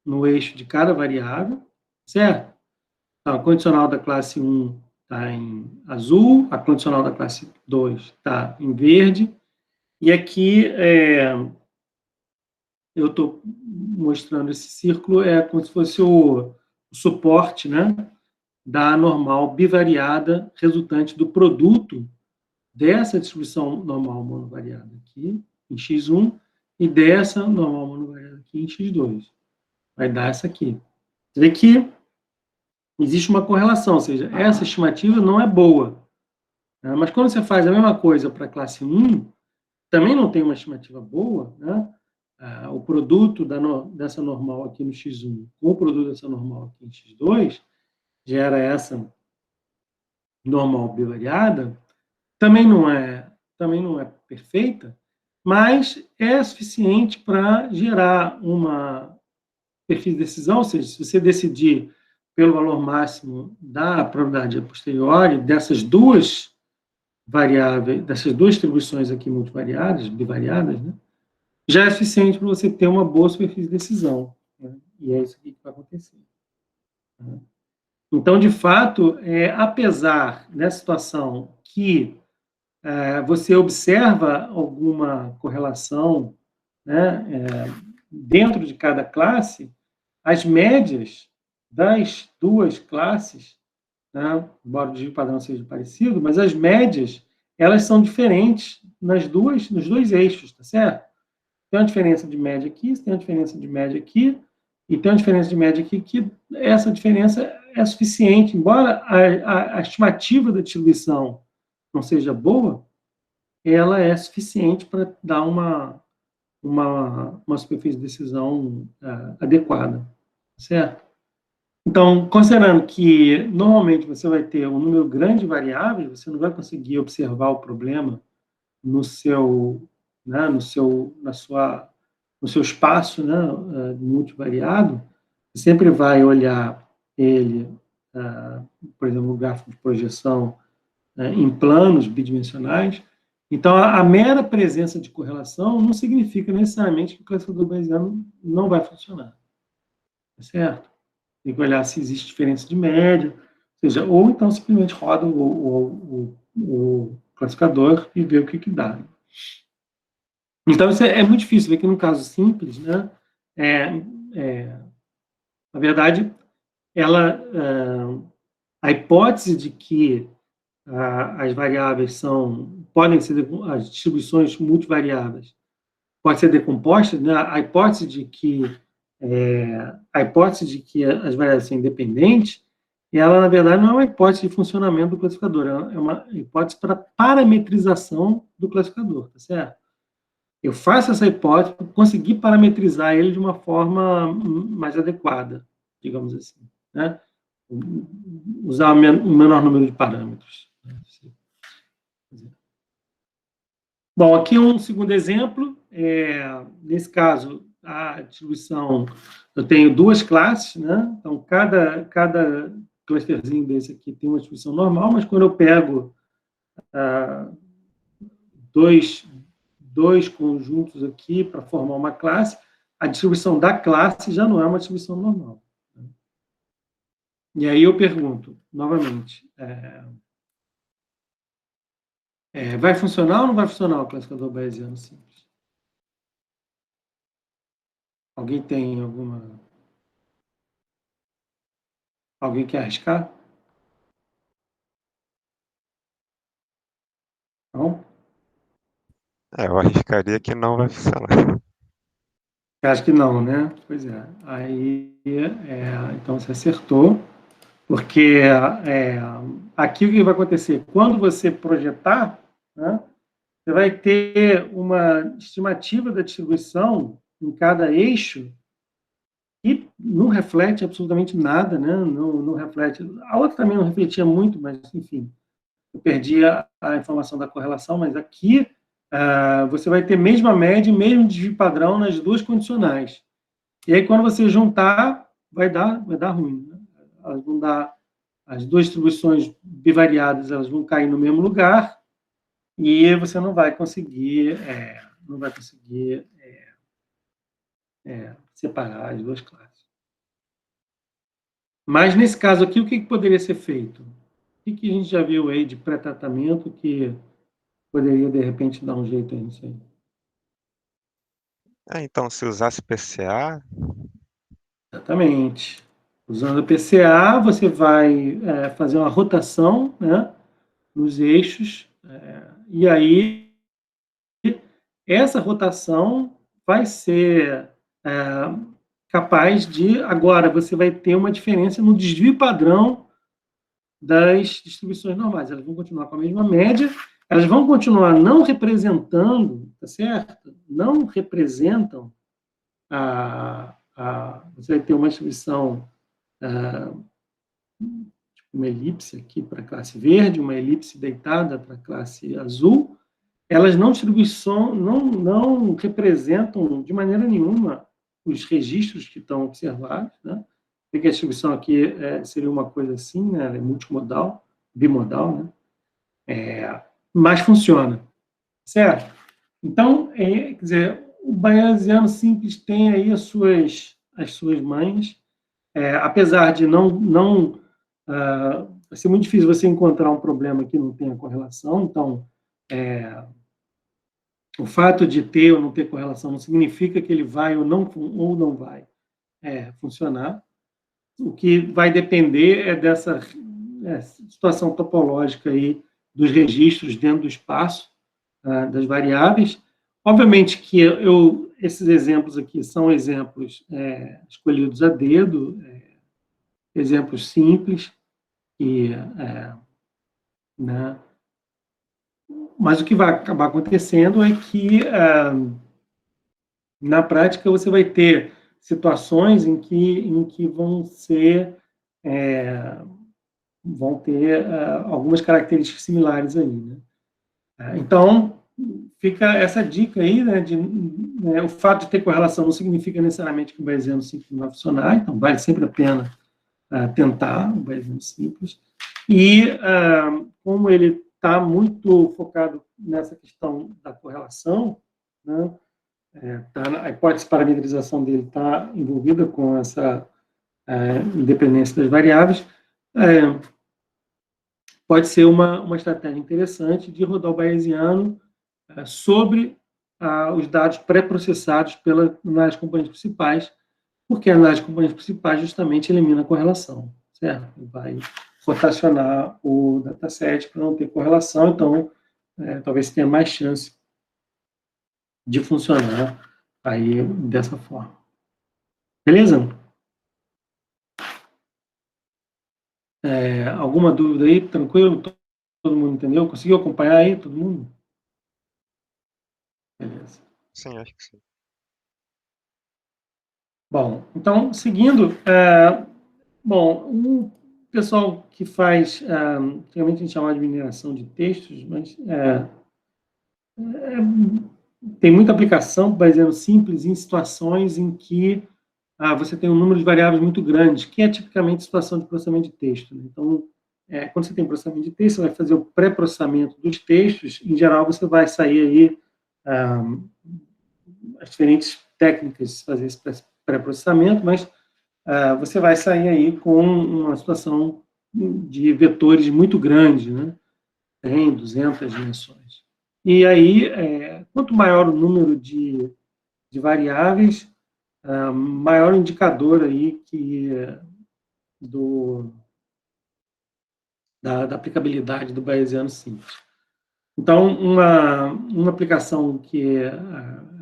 No eixo de cada variável, certo? Então, a condicional da classe 1 está em azul, a condicional da classe 2 está em verde, e aqui eu estou mostrando esse círculo, como se fosse o suporte, né, da normal bivariada resultante do produto dessa distribuição normal monovariada aqui, em x1, e dessa normal monovariada aqui em x2. Vai dar essa aqui. Você vê que existe uma correlação, ou seja, essa estimativa não é boa. Né? Mas quando você faz a mesma coisa para a classe 1, também não tem uma estimativa boa, né? O produto dessa normal aqui no x1 com o produto dessa normal aqui em x2 gera essa normal bivariada, também não é perfeita, mas é suficiente para gerar uma perfil de decisão, ou seja, se você decidir pelo valor máximo da probabilidade a posteriori dessas duas variáveis, dessas duas distribuições aqui multivariadas, bivariadas, né, já é suficiente para você ter uma boa superfície de decisão. Né? E é isso que vai acontecer. Né? Então, de fato, apesar dessa situação que você observa alguma correlação, né, dentro de cada classe, as médias das duas classes, né, embora o desvio padrão seja parecido, mas as médias, elas são diferentes nos dois eixos, tá certo? Tem uma diferença de média aqui, tem uma diferença de média aqui, e tem uma diferença de média aqui, que essa diferença é suficiente, embora a estimativa da distribuição não seja boa, ela é suficiente para dar uma superfície de decisão adequada, certo? Então, considerando que normalmente você vai ter um número grande de variáveis, você não vai conseguir observar o problema no seu, né, no seu espaço, né, multivariado. Você sempre vai olhar ele, por exemplo, no gráfico de projeção, em planos bidimensionais. Então, a mera presença de correlação não significa necessariamente que o classificador bayesiano não vai funcionar. Tá certo? Tem que olhar se existe diferença de média, ou seja, ou então simplesmente roda o classificador e vê o que dá. Então, isso é muito difícil, ver que num caso simples, né, na verdade, a hipótese de que as variáveis podem ser, as distribuições multivariadas podem ser decompostas, né, a hipótese de que as variáveis são independentes, ela, na verdade, não é uma hipótese de funcionamento do classificador, é uma hipótese para parametrização do classificador, tá certo? Eu faço essa hipótese para conseguir parametrizar ele de uma forma mais adequada, digamos assim, né? Usar o menor número de parâmetros. Bom, aqui um segundo exemplo. Nesse caso, a distribuição, eu tenho duas classes, né? Então, cada clusterzinho desse aqui tem uma distribuição normal, mas quando eu pego dois conjuntos aqui para formar uma classe, a distribuição da classe já não é uma distribuição normal. E aí eu pergunto, novamente, vai funcionar ou não vai funcionar o classificador bayesiano simples? Alguém tem alguma... Alguém quer arriscar? Não? Eu arriscaria que não vai funcionar. Eu acho que não, né? Pois é. Aí, então você acertou, porque aqui o que vai acontecer? Quando você projetar, né, você vai ter uma estimativa da distribuição em cada eixo não reflete absolutamente nada, né? Não reflete. A outra também não refletia muito, mas, enfim, eu perdi a informação da correlação, mas aqui você vai ter mesma média e mesmo desvio padrão nas duas condicionais. E aí, quando você juntar, vai dar ruim. Né? Elas vão dar, as duas distribuições bivariadas, elas vão cair no mesmo lugar e você não vai conseguir, separar as duas classes. Mas, nesse caso aqui, o que poderia ser feito? O que a gente já viu aí de pré-tratamento que poderia, de repente, dar um jeito aí nisso aí? Então, se usasse PCA, Exatamente. Usando a PCA, você vai fazer uma rotação, né, nos eixos, e aí essa rotação vai ser capaz de... Agora, você vai ter uma diferença no desvio padrão das distribuições normais. Elas vão continuar com a mesma média, elas vão continuar não representando, tá certo? Não representam você vai ter uma distribuição, tipo uma elipse aqui para a classe verde, uma elipse deitada para a classe azul. Elas não representam de maneira nenhuma os registros que estão observados, né? Porque a distribuição aqui seria uma coisa assim, né? Ela é multimodal, bimodal, né? Mas funciona, certo? Então, quer dizer, o bayesiano simples tem aí as suas manhas, apesar de vai ser muito difícil você encontrar um problema que não tenha correlação. Então, o fato de ter ou não ter correlação não significa que ele vai ou não vai funcionar. O que vai depender é dessa situação topológica aí dos registros dentro do espaço, das variáveis. Obviamente que esses exemplos aqui são exemplos escolhidos a dedo, exemplos simples, né? Mas o que vai acabar acontecendo é que, na prática, você vai ter situações em que vão ter algumas características similares aí, né? Então, fica essa dica aí, né, o fato de ter correlação não significa necessariamente que o bayesiano simples não vai funcionar, então vale sempre a pena tentar o bayesiano simples. E, como ele está muito focado nessa questão da correlação, né, a hipótese de parametrização dele está envolvida com essa independência das variáveis, pode ser uma estratégia interessante de rodar o bayesiano sobre os dados pré-processados nas componentes principais, porque a análise de componentes principais justamente elimina a correlação, certo? Vai rotacionar o dataset para não ter correlação, então talvez tenha mais chance de funcionar aí dessa forma. Beleza? Alguma dúvida aí? Tranquilo? Todo mundo entendeu? Conseguiu acompanhar aí, todo mundo? Beleza. sim, acho que sim. Bom, então, seguindo, o pessoal que faz, realmente a gente chama de mineração de textos, mas tem muita aplicação baseando simples em situações em que você tem um número de variáveis muito grande, que é tipicamente situação de processamento de texto. Né? Então, quando você tem processamento de texto, você vai fazer o pré-processamento dos textos, em geral você vai sair aí as diferentes técnicas de fazer esse pré-processamento, mas você vai sair aí com uma situação de vetores muito grande, né? Tem 200 dimensões. E aí, quanto maior o número de variáveis, maior o indicador aí da aplicabilidade do bayesiano simples. Então, uma aplicação que é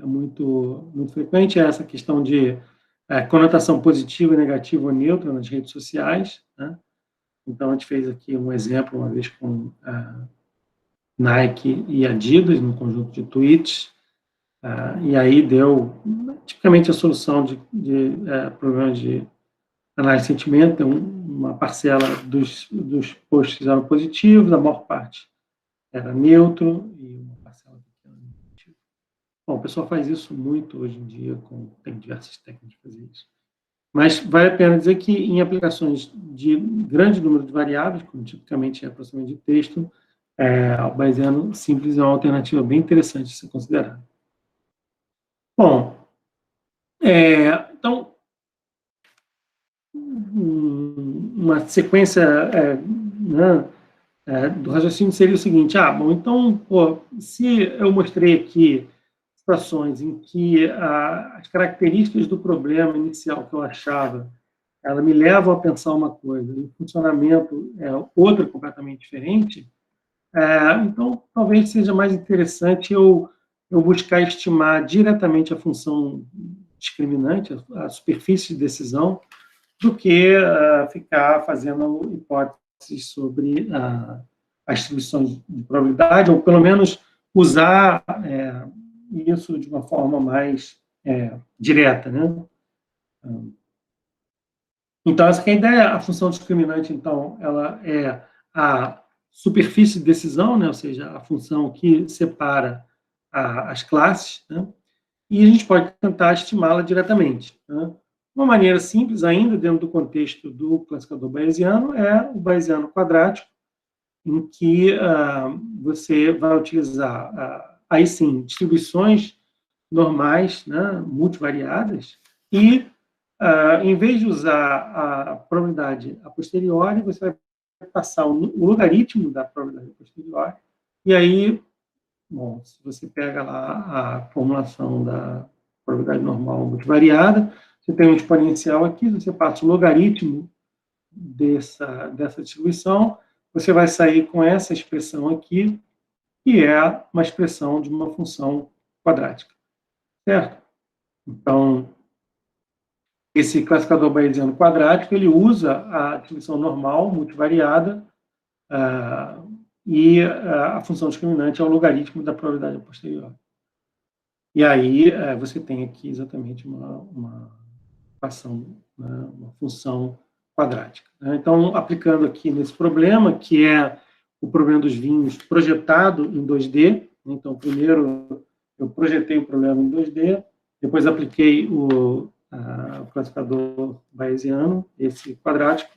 muito, muito frequente é essa questão de conotação positiva, negativa ou neutra nas redes sociais, né? Então, a gente fez aqui um exemplo, uma vez, com Nike e Adidas, num conjunto de tweets, E aí deu, tipicamente, a solução de problemas de análise de sentimento, tem uma parcela dos posts eram positivos, a maior parte era neutro, e uma parcela pequena negativa. Bom, o pessoal faz isso muito hoje em dia, tem diversas técnicas de fazer isso. Mas vale a pena dizer que em aplicações de grande número de variáveis, como tipicamente é processamento de texto, o Bayesiano simples é uma alternativa bem interessante de ser considerada. Bom, então, uma sequência do raciocínio seria o seguinte: bom, então, se eu mostrei aqui situações em que as características do problema inicial que eu achava, ela me levam a pensar uma coisa, e o funcionamento é outra completamente diferente, então talvez seja mais interessante eu buscar estimar diretamente a função discriminante, a superfície de decisão, do que ficar fazendo hipóteses sobre as distribuições de probabilidade, ou pelo menos usar isso de uma forma mais direta, né? Então, essa que é a ideia. A função discriminante, então, ela é a superfície de decisão, né? Ou seja, a função que separa as classes, né? E a gente pode tentar estimá-la diretamente, né? Uma maneira simples ainda, dentro do contexto do classificador bayesiano, é o bayesiano quadrático, em que você vai utilizar, aí sim, distribuições normais, né, multivariadas, e em vez de usar a probabilidade a posteriori, você vai passar o logaritmo da probabilidade a posteriori, e aí, bom, se você pega lá a formulação da probabilidade normal multivariada, você tem um exponencial aqui, você passa o logaritmo dessa distribuição, você vai sair com essa expressão aqui, que é uma expressão de uma função quadrática, certo? Então, esse classificador bayesiano quadrático, ele usa a distribuição normal, multivariada, e a função discriminante é o logaritmo da probabilidade a posteriori. E aí você tem aqui exatamente uma equação, né, uma função quadrática, né? Então, aplicando aqui nesse problema, que é o problema dos vinhos projetado em 2D, então, primeiro eu projetei o problema em 2D, depois apliquei o classificador bayesiano, esse quadrático,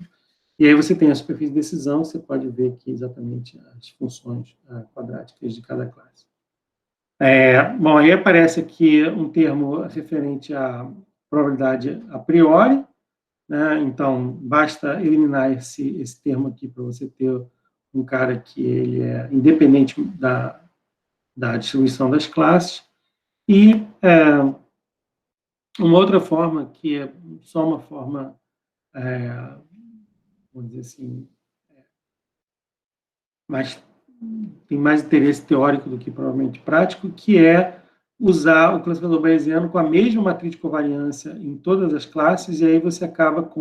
e aí você tem a superfície de decisão, você pode ver aqui exatamente as funções quadráticas de cada classe. Bom, aí aparece aqui um termo referente à probabilidade a priori, né? Então, basta eliminar esse termo aqui para você ter um cara que ele é independente da distribuição das classes. E uma outra forma, que é só uma forma, vamos dizer assim, tem mais interesse teórico do que provavelmente prático, que é usar o classificador bayesiano com a mesma matriz de covariância em todas as classes, e aí você acaba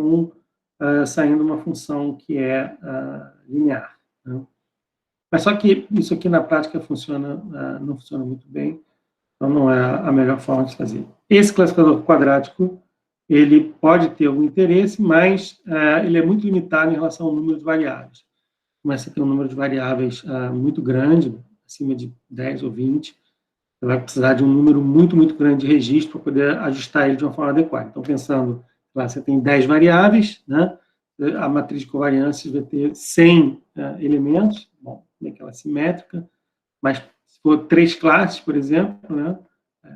saindo uma função que é linear, né? Mas só que isso aqui na prática não funciona muito bem, então não é a melhor forma de fazer. Esse classificador quadrático, ele pode ter algum interesse, mas ele é muito limitado em relação ao número de variáveis. Começa a ter um número de variáveis muito grande, acima de 10 ou 20, você vai precisar de um número muito, muito grande de registro para poder ajustar ele de uma forma adequada. Então, pensando, lá você tem 10 variáveis, né? A matriz de covariância vai ter 100 elementos, bom, é aquela simétrica, mas se for 3 classes, por exemplo, né?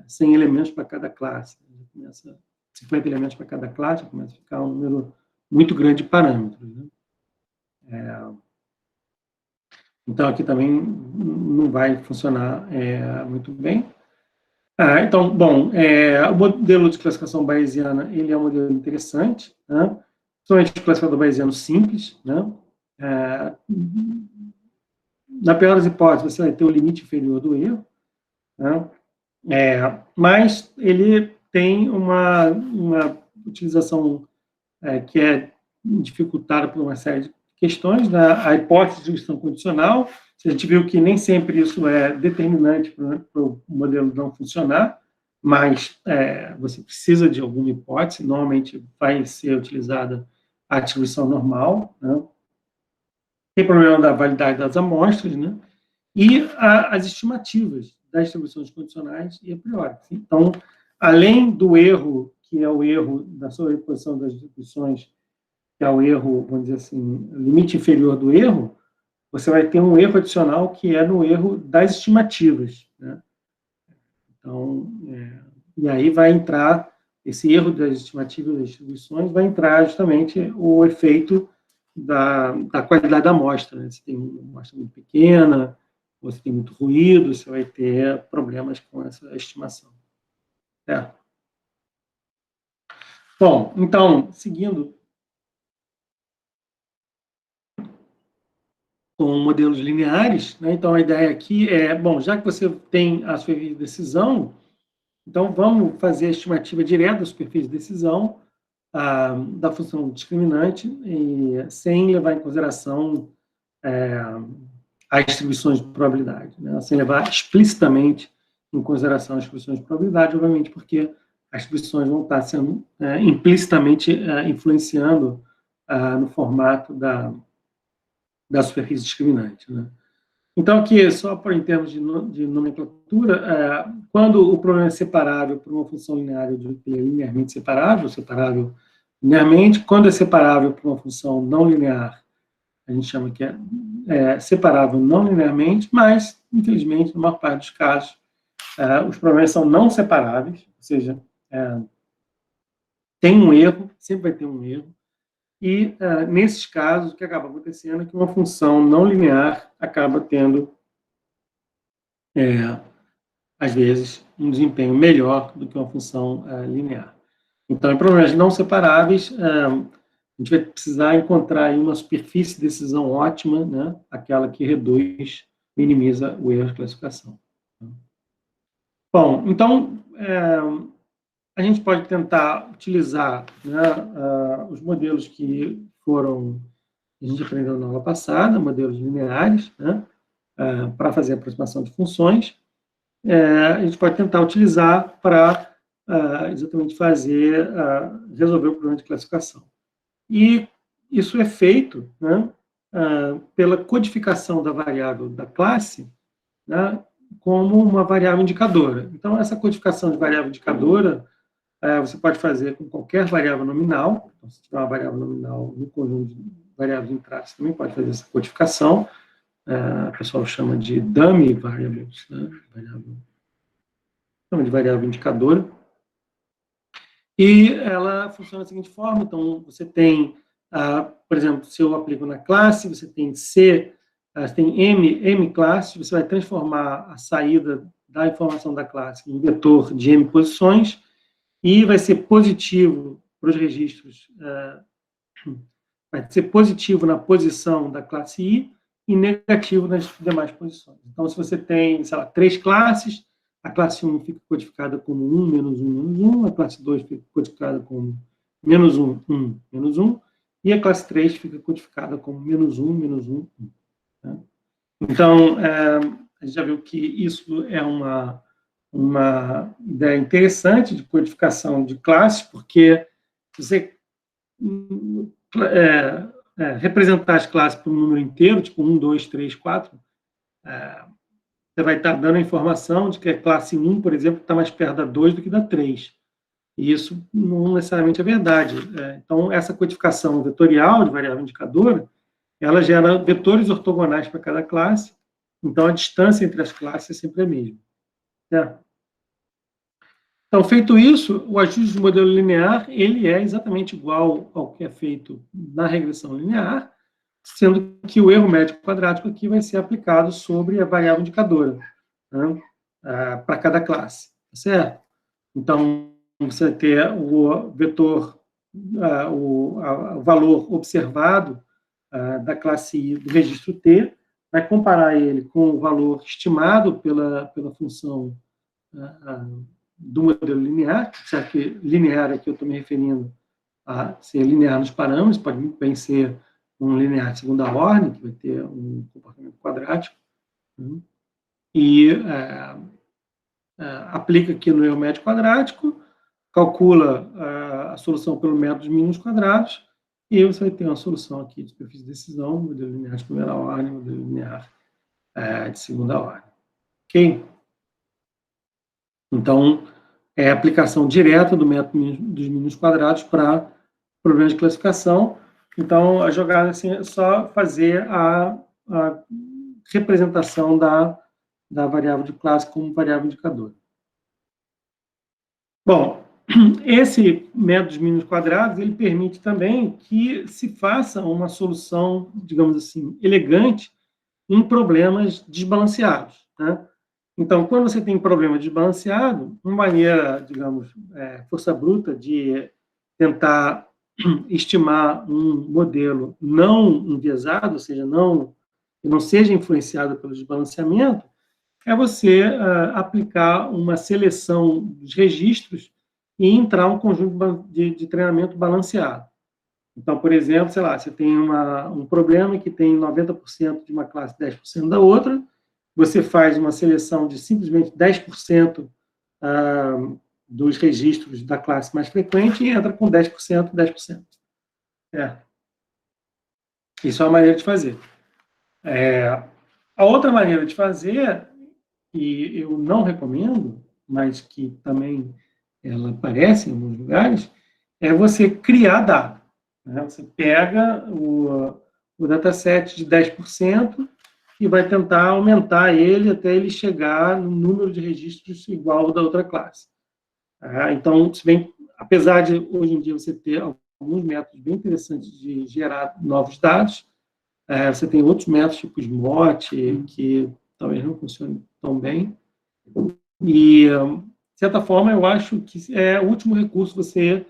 100 elementos para cada classe, começa 50 elementos para cada classe, começa a ficar um número muito grande de parâmetros, né? Então, aqui também não vai funcionar muito bem. Então, bom, o modelo de classificação bayesiana, ele é um modelo interessante, né? Principalmente o classificador bayesiano simples, né? Na pior das hipóteses, você vai ter o limite inferior do erro, né? Mas ele tem uma utilização que é dificultada por uma série de questões, né? A hipótese de distribuição condicional, A gente viu que nem sempre isso é determinante para o modelo não funcionar, mas você precisa de alguma hipótese, normalmente vai ser utilizada a distribuição normal, né? Tem problema da validade das amostras, né? E as estimativas das distribuições condicionais e a priori. Então, além do erro, que é o erro da sobreposição das distribuições, que é o erro, vamos dizer assim, limite inferior do erro, você vai ter um erro adicional que é no erro das estimativas, né? Então, e aí vai entrar, esse erro das estimativas das distribuições vai entrar justamente o efeito da qualidade da amostra, né? Se tem uma amostra muito pequena, ou se tem muito ruído, você vai ter problemas com essa estimação. Bom, então, seguindo com modelos lineares, né? Então a ideia aqui bom, já que você tem a superfície de decisão, então vamos fazer a estimativa direta da superfície de decisão da função discriminante, sem levar em consideração as distribuições de probabilidade, né? Sem levar explicitamente em consideração as distribuições de probabilidade, obviamente, porque as distribuições vão estar sendo implicitamente influenciando no formato da superfície discriminante, né? Então, aqui, só em termos de nomenclatura, quando o problema é separável por uma função linear, eu digo que ele é linearmente separável linearmente. Quando é separável por uma função não linear, a gente chama que é separável não linearmente, mas, infelizmente, na maior parte dos casos, os problemas são não separáveis, ou seja, tem um erro, sempre vai ter um erro, e, nesses casos, o que acaba acontecendo é que uma função não linear acaba tendo, às vezes, um desempenho melhor do que uma função linear. Então, em problemas não separáveis, a gente vai precisar encontrar aí uma superfície de decisão ótima, né? Aquela que reduz, minimiza o erro de classificação. Bom, então, a gente pode tentar utilizar, né, os modelos que a gente aprendeu na aula passada, modelos lineares, né, para fazer a aproximação de funções. A gente pode tentar utilizar para exatamente resolver o problema de classificação. E isso é feito, né, pela codificação da variável da classe, né, como uma variável indicadora. Então, essa codificação de variável indicadora você pode fazer com qualquer variável nominal. Então, se tiver uma variável nominal no conjunto de variáveis em traços, você também pode fazer essa codificação. O pessoal chama de dummy variables, né? Chama de variável indicadora. E ela funciona da seguinte forma. Então, você tem, por exemplo, se eu aplico na classe, você tem você tem M classes, você vai transformar a saída da informação da classe em vetor de M posições, e vai ser positivo para os registros, vai ser positivo na posição da classe I e negativo nas demais posições. Então, se você tem, sei lá, 3 classes, a classe 1 fica codificada como 1, menos 1, menos 1, a classe 2 fica codificada como menos 1, 1, menos 1, e a classe 3 fica codificada como menos 1, menos 1, 1. Tá? Então, a gente já viu que isso é uma ideia interessante de codificação de classes, porque se você representar as classes por um número inteiro, tipo 1, 2, 3, 4, você vai estar dando a informação de que a classe 1, por exemplo, está mais perto da 2 do que da 3. E isso não necessariamente é verdade. Então, essa codificação vetorial de variável indicadora, ela gera vetores ortogonais para cada classe, então a distância entre as classes é sempre a mesma. Então, feito isso, o ajuste do modelo linear, ele é exatamente igual ao que é feito na regressão linear, sendo que o erro médio quadrático aqui vai ser aplicado sobre a variável indicadora, né, para cada classe, tá certo? Então, você vai ter o vetor, o valor observado da classe I do registro T, vai comparar ele com o valor estimado pela função do modelo linear, certo? Que linear aqui eu estou me referindo a ser linear nos parâmetros, pode muito bem ser um linear de segunda ordem, que vai ter um comportamento quadrático, né? E aplica aqui no erro médio quadrático, calcula a solução pelo método dos mínimos quadrados, e aí você vai ter uma solução aqui de superfície de decisão, modelo linear de primeira ordem, modelo linear de segunda ordem. Ok? Então, é a aplicação direta do método dos mínimos quadrados para problemas de classificação. Então, a jogada assim, é só fazer a representação da variável de classe como variável indicadora. Bom, esse método dos mínimos quadrados, ele permite também que se faça uma solução, digamos assim, elegante em problemas desbalanceados, né? Então, quando você tem um problema desbalanceado, uma maneira, digamos, força bruta de tentar estimar um modelo não enviesado, ou seja, que não seja influenciado pelo desbalanceamento, é você aplicar uma seleção dos registros e entrar um conjunto de treinamento balanceado. Então, por exemplo, sei lá, você tem um problema que tem 90% de uma classe e 10% da outra, você faz uma seleção de simplesmente 10% dos registros da classe mais frequente e entra com 10%, 10%. Isso é uma maneira de fazer. A outra maneira de fazer, que eu não recomendo, mas que também ela aparece em alguns lugares, é você criar dado, né? Você pega o dataset de 10% e vai tentar aumentar ele até ele chegar no número de registros igual ao da outra classe. Então, se bem, apesar de hoje em dia você ter alguns métodos bem interessantes de gerar novos dados, você tem outros métodos, tipo SMOT, que talvez não funcionem tão bem. E, de certa forma, eu acho que é o último recurso você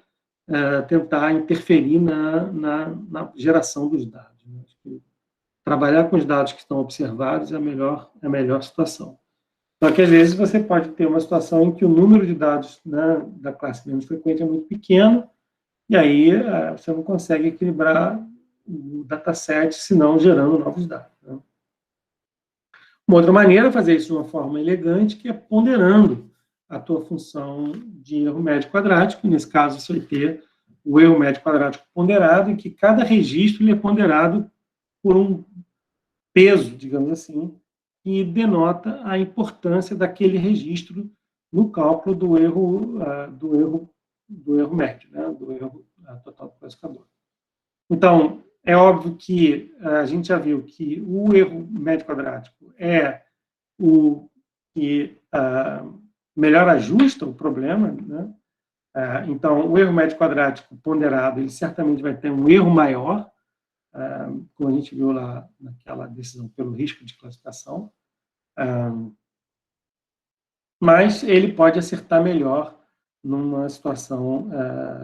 tentar interferir na geração dos dados. Né? Acho que trabalhar com os dados que estão observados é a melhor situação. Só que, às vezes, você pode ter uma situação em que o número de dados, né, da classe menos frequente é muito pequeno, e aí você não consegue equilibrar o dataset, senão gerando novos dados. Né? Uma outra maneira é fazer isso de uma forma elegante, que é ponderando a tua função de erro médio quadrático. Nesse caso, você vai ter o erro médio quadrático ponderado, em que cada registro ele é ponderado por um peso, digamos assim, que denota a importância daquele registro no cálculo do erro médio, né, do erro total do classificador. Então, é óbvio que a gente já viu que o erro médio quadrático é o que melhor ajusta o problema, né? Então, o erro médio quadrático ponderado, ele certamente vai ter um erro maior, como a gente viu lá naquela decisão pelo risco de classificação, mas ele pode acertar melhor numa situação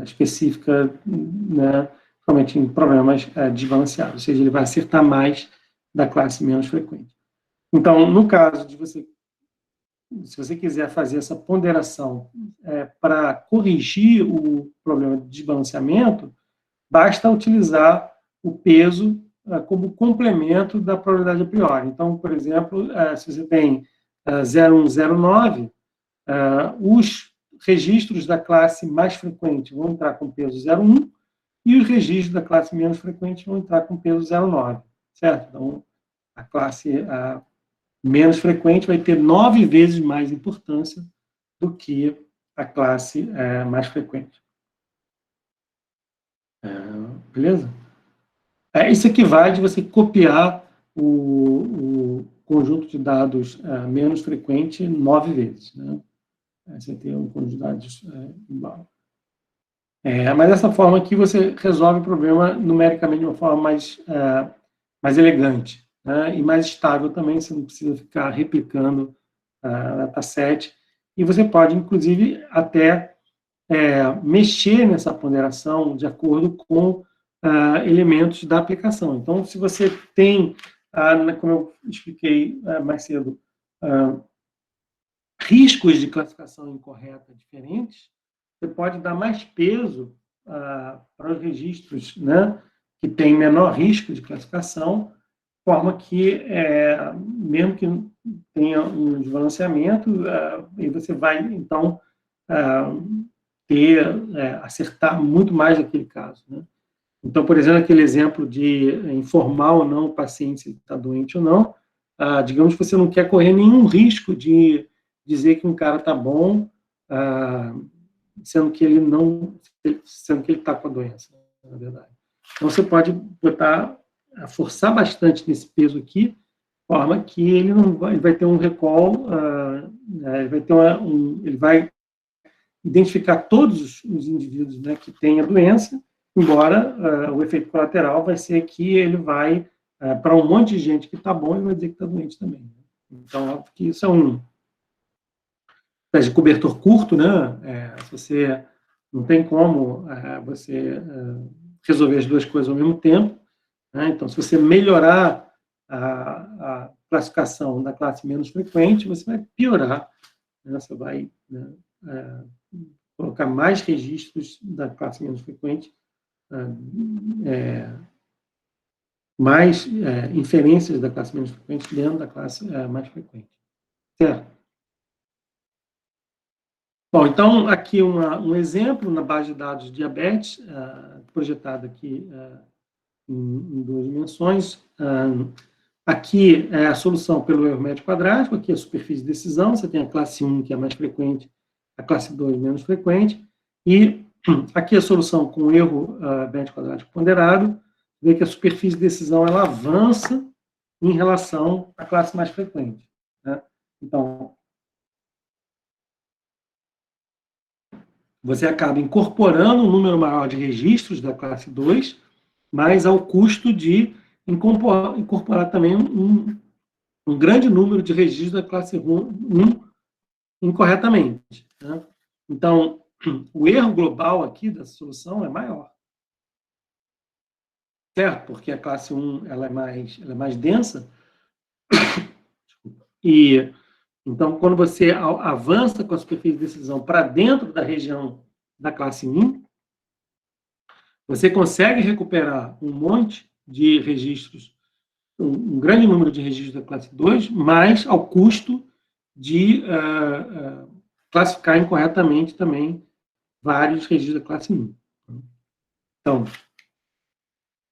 específica, né, principalmente em problemas desbalanceados, ou seja, ele vai acertar mais da classe menos frequente. Então, no caso de você, se você quiser fazer essa ponderação para corrigir o problema de desbalanceamento, basta utilizar o peso como complemento da probabilidade a priori. Então, por exemplo, se você tem 0,109, os registros da classe mais frequente vão entrar com peso 0,1 e os registros da classe menos frequente vão entrar com peso 0,9, certo? Então, a classe menos frequente vai ter 9 vezes mais importância do que a classe mais frequente. Beleza? Isso equivale de você copiar o conjunto de dados menos frequente 9 vezes, né? Você tem um conjunto de dados igual. Mas dessa forma aqui você resolve o problema numericamente de uma forma mais elegante, né? E mais estável também, você não precisa ficar replicando dataset. E você pode, inclusive, até mexer nessa ponderação de acordo com elementos da aplicação. Então, se você tem, como eu expliquei mais cedo, riscos de classificação incorreta diferentes, você pode dar mais peso para os registros, né, que têm menor risco de classificação, de forma que, mesmo que tenha um desbalanceamento, e você vai, então, acertar muito mais naquele caso, né? Então, por exemplo, aquele exemplo de informar ou não o paciente se ele está doente ou não, digamos que você não quer correr nenhum risco de dizer que um cara está bom, sendo que ele está com a doença, na verdade. Então, você pode forçar bastante nesse peso aqui, de forma que ele vai ter um recall, ele vai identificar todos os indivíduos, né, que têm a doença, embora o efeito colateral vai ser que ele vai, para um monte de gente que está bom, ele vai dizer que está doente também. Então, óbvio que isso é um de cobertor curto, né? Se você não tem como você resolver as duas coisas ao mesmo tempo, né? Então, se você melhorar a classificação da classe menos frequente, você vai piorar, né? Você vai, né, colocar mais registros da classe menos frequente, mais inferências da classe menos frequente dentro da classe mais frequente. Certo? Bom, então, aqui um exemplo na base de dados de diabetes, projetado aqui em duas dimensões. Aqui é a solução pelo erro médio quadrático, aqui é a superfície de decisão, você tem a classe 1, que é mais frequente, a classe 2 menos frequente, e aqui a solução com erro médio quadrático ponderado, vê que a superfície de decisão ela avança em relação à classe mais frequente, né? Então, você acaba incorporando um número maior de registros da classe 2, mas ao custo de incorporar também um grande número de registros da classe 1 incorretamente, né? Então, o erro global aqui da solução é maior. Certo? Porque a classe 1 ela é mais densa. E então, quando você avança com a superfície de decisão para dentro da região da classe 1, você consegue recuperar um monte de registros, um grande número de registros da classe 2, mas ao custo de classificar incorretamente também vários registros da classe 1. Então,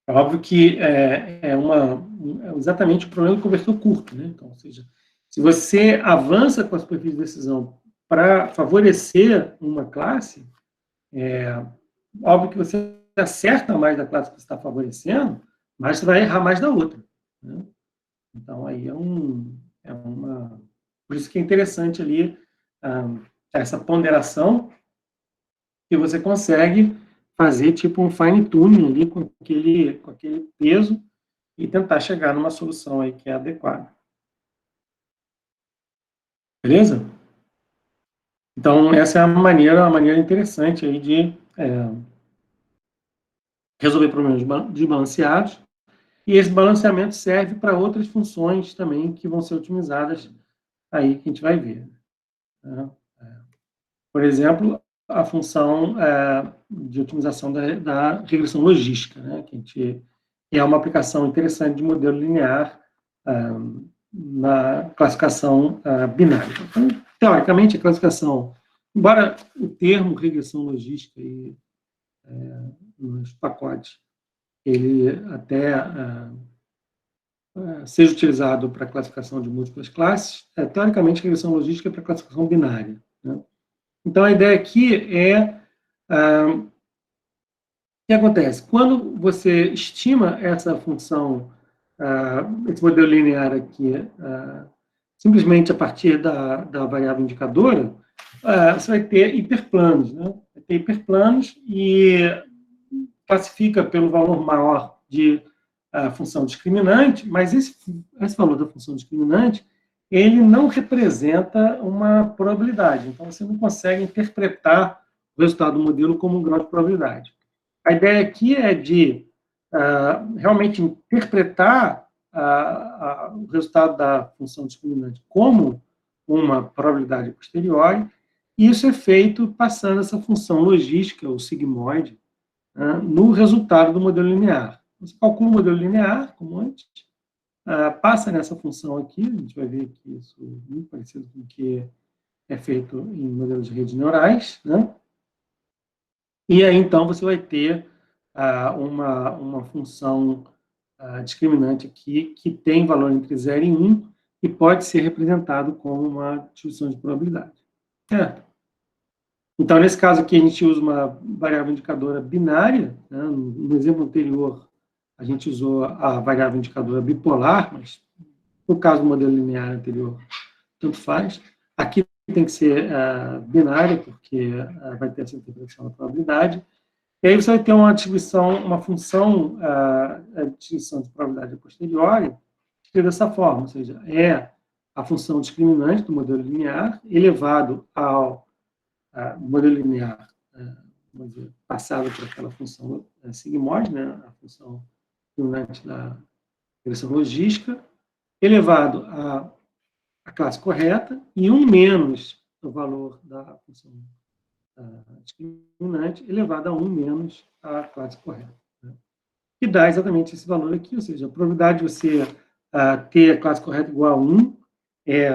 é óbvio que é exatamente o problema do conversor curto, né? Então, ou seja, se você avança com a superfície de decisão para favorecer uma classe, óbvio que você acerta mais da classe que você está favorecendo, mas você vai errar mais da outra, né? Então, aí por isso que é interessante ali essa ponderação, que você consegue fazer tipo um fine tuning ali com aquele peso e tentar chegar numa solução aí que é adequada. Beleza? Então, essa é uma maneira interessante aí de resolver problemas desbalanceados, e esse balanceamento serve para outras funções também que vão ser otimizadas aí que a gente vai ver, né? Por exemplo, a função de otimização da regressão logística, né? Que é uma aplicação interessante de modelo linear na classificação binária. Então, teoricamente, a classificação, embora o termo regressão logística aí, nos pacotes, ele até seja utilizado para classificação de múltiplas classes, teoricamente, a regressão logística é para classificação binária, né? Então, a ideia aqui o que acontece? Quando você estima essa função, esse modelo linear aqui, simplesmente a partir da variável indicadora, você vai ter hiperplanos, né? Vai ter hiperplanos e classifica pelo valor maior de função discriminante, mas esse valor da função discriminante, ele não representa uma probabilidade. Então, você não consegue interpretar o resultado do modelo como um grau de probabilidade. A ideia aqui é de realmente interpretar o resultado da função discriminante como uma probabilidade posterior, e isso é feito passando essa função logística, o sigmoide, no resultado do modelo linear. Você calcula o modelo linear, como antes, passa nessa função aqui, a gente vai ver que isso é muito parecido com o que é feito em modelos de redes neurais, né? E aí, então, você vai ter uma função discriminante aqui que tem valor entre 0 e 1 e pode ser representado como uma distribuição de probabilidade. Certo? Então, nesse caso aqui, a gente usa uma variável indicadora binária, né? No exemplo anterior, a gente usou a variável indicadora bipolar, mas no caso do modelo linear anterior, tanto faz. Aqui tem que ser binária, porque vai ter essa interpretação da probabilidade. E aí você vai ter uma distribuição, uma função de distribuição de probabilidade a posteriori, que é dessa forma, ou seja, é a função discriminante do modelo linear elevado ao modelo linear, vamos dizer, passado por aquela função sigmoide, né, a função discriminante da regressão logística, elevado à classe correta, e 1 menos o valor da função discriminante elevado a 1 menos a classe correta. Né? Que dá exatamente esse valor aqui, ou seja, a probabilidade de você ter a classe correta igual a 1 é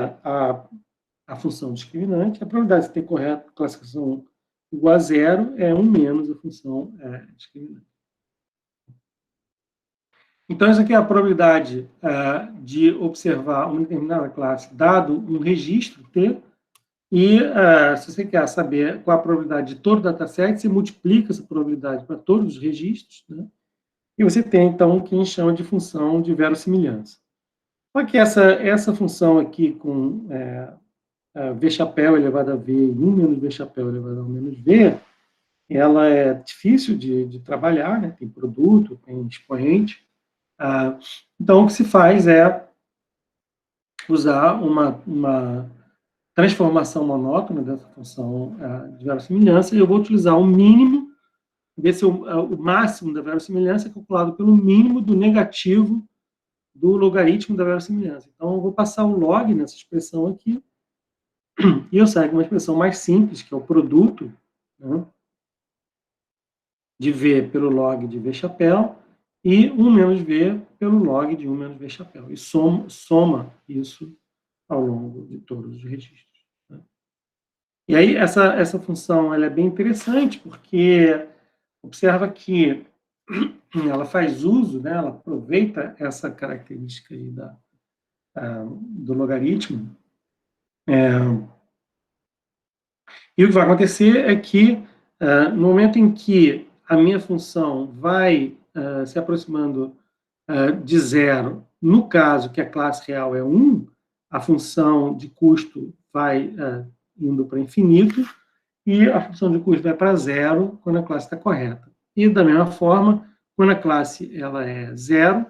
a função discriminante, a probabilidade de ter classificação igual a 0 é 1 menos a função discriminante. Então, isso aqui é a probabilidade de observar uma determinada classe, dado um registro T, e se você quer saber qual a probabilidade de todo o dataset, você multiplica essa probabilidade para todos os registros, né? E você tem, então, o que a gente chama de função de verossimilhança. Só que essa função aqui com V chapéu elevado a V e 1 menos V chapéu elevado a 1 menos V, ela é difícil de trabalhar, né? Tem produto, tem expoente. Então, o que se faz é usar uma transformação monótona dessa função de verossimilhança, e eu vou utilizar o mínimo, ver se o máximo da verossimilhança é calculado pelo mínimo do negativo do logaritmo da verossimilhança. Então, eu vou passar o log nessa expressão aqui, e eu saio com uma expressão mais simples, que é o produto, né, de V pelo log de V chapéu, e 1 menos V pelo log de 1 menos V chapéu. E soma isso ao longo de todos os registros. Né? E aí, essa função ela é bem interessante, porque observa que ela faz uso, né, ela aproveita essa característica aí do logaritmo. E o que vai acontecer é que, no momento em que a minha função vai se aproximando de 0, no caso que a classe real é 1, a função de custo vai indo para infinito, e a função de custo vai para 0 quando a classe está correta. E, da mesma forma, quando a classe ela é 0,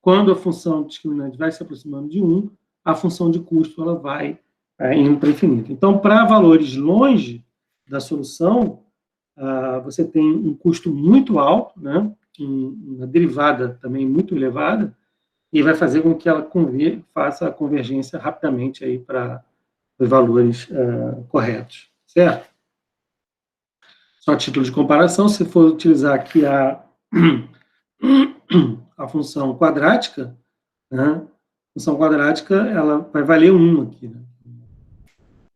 quando a função discriminante vai se aproximando de 1, a função de custo ela vai indo para infinito. Então, para valores longe da solução, você tem um custo muito alto, né? Uma derivada também muito elevada, e vai fazer com que ela faça a convergência rapidamente aí para os valores corretos, certo? Só a título de comparação, se for utilizar aqui a função quadrática, né? A função quadrática ela vai valer 1 aqui, né?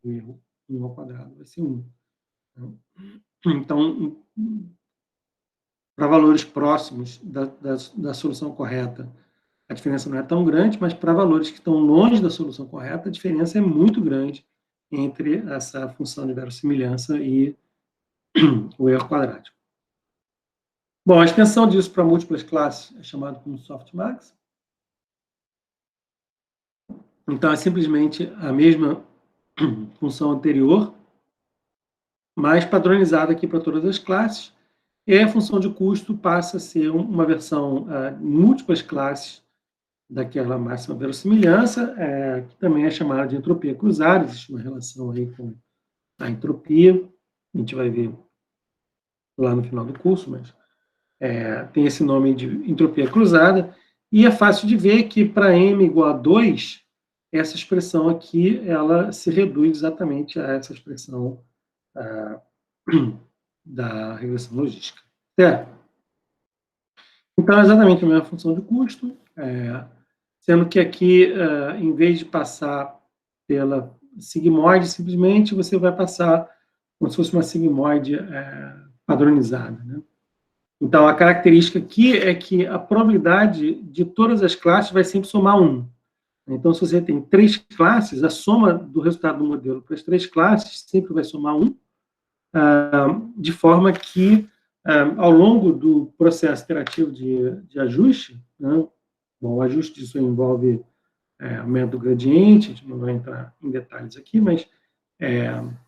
O erro 1 ao quadrado vai ser 1. Então, para valores próximos da solução correta, a diferença não é tão grande, mas para valores que estão longe da solução correta, a diferença é muito grande entre essa função de verossimilhança e o erro quadrático. Bom, a extensão disso para múltiplas classes é chamado como softmax. Então, é simplesmente a mesma função anterior, mas padronizada aqui para todas as classes, e a função de custo passa a ser uma versão múltiplas classes daquela máxima verossimilhança, que também é chamada de entropia cruzada. Existe uma relação aí com a entropia, a gente vai ver lá no final do curso, mas tem esse nome de entropia cruzada, e é fácil de ver que para m igual a 2, essa expressão aqui, ela se reduz exatamente a essa expressão da regressão logística. Certo? Então, é exatamente a mesma função de custo, sendo que aqui, em vez de passar pela sigmoide, simplesmente você vai passar como se fosse uma sigmoide padronizada, né? Então, a característica aqui é que a probabilidade de todas as classes vai sempre somar 1. Então, se você tem 3 classes, a soma do resultado do modelo para as 3 classes sempre vai somar 1, de forma que, ao longo do processo iterativo de ajuste, né, bom, o ajuste disso envolve aumento do gradiente, a gente não vai entrar em detalhes aqui, mas o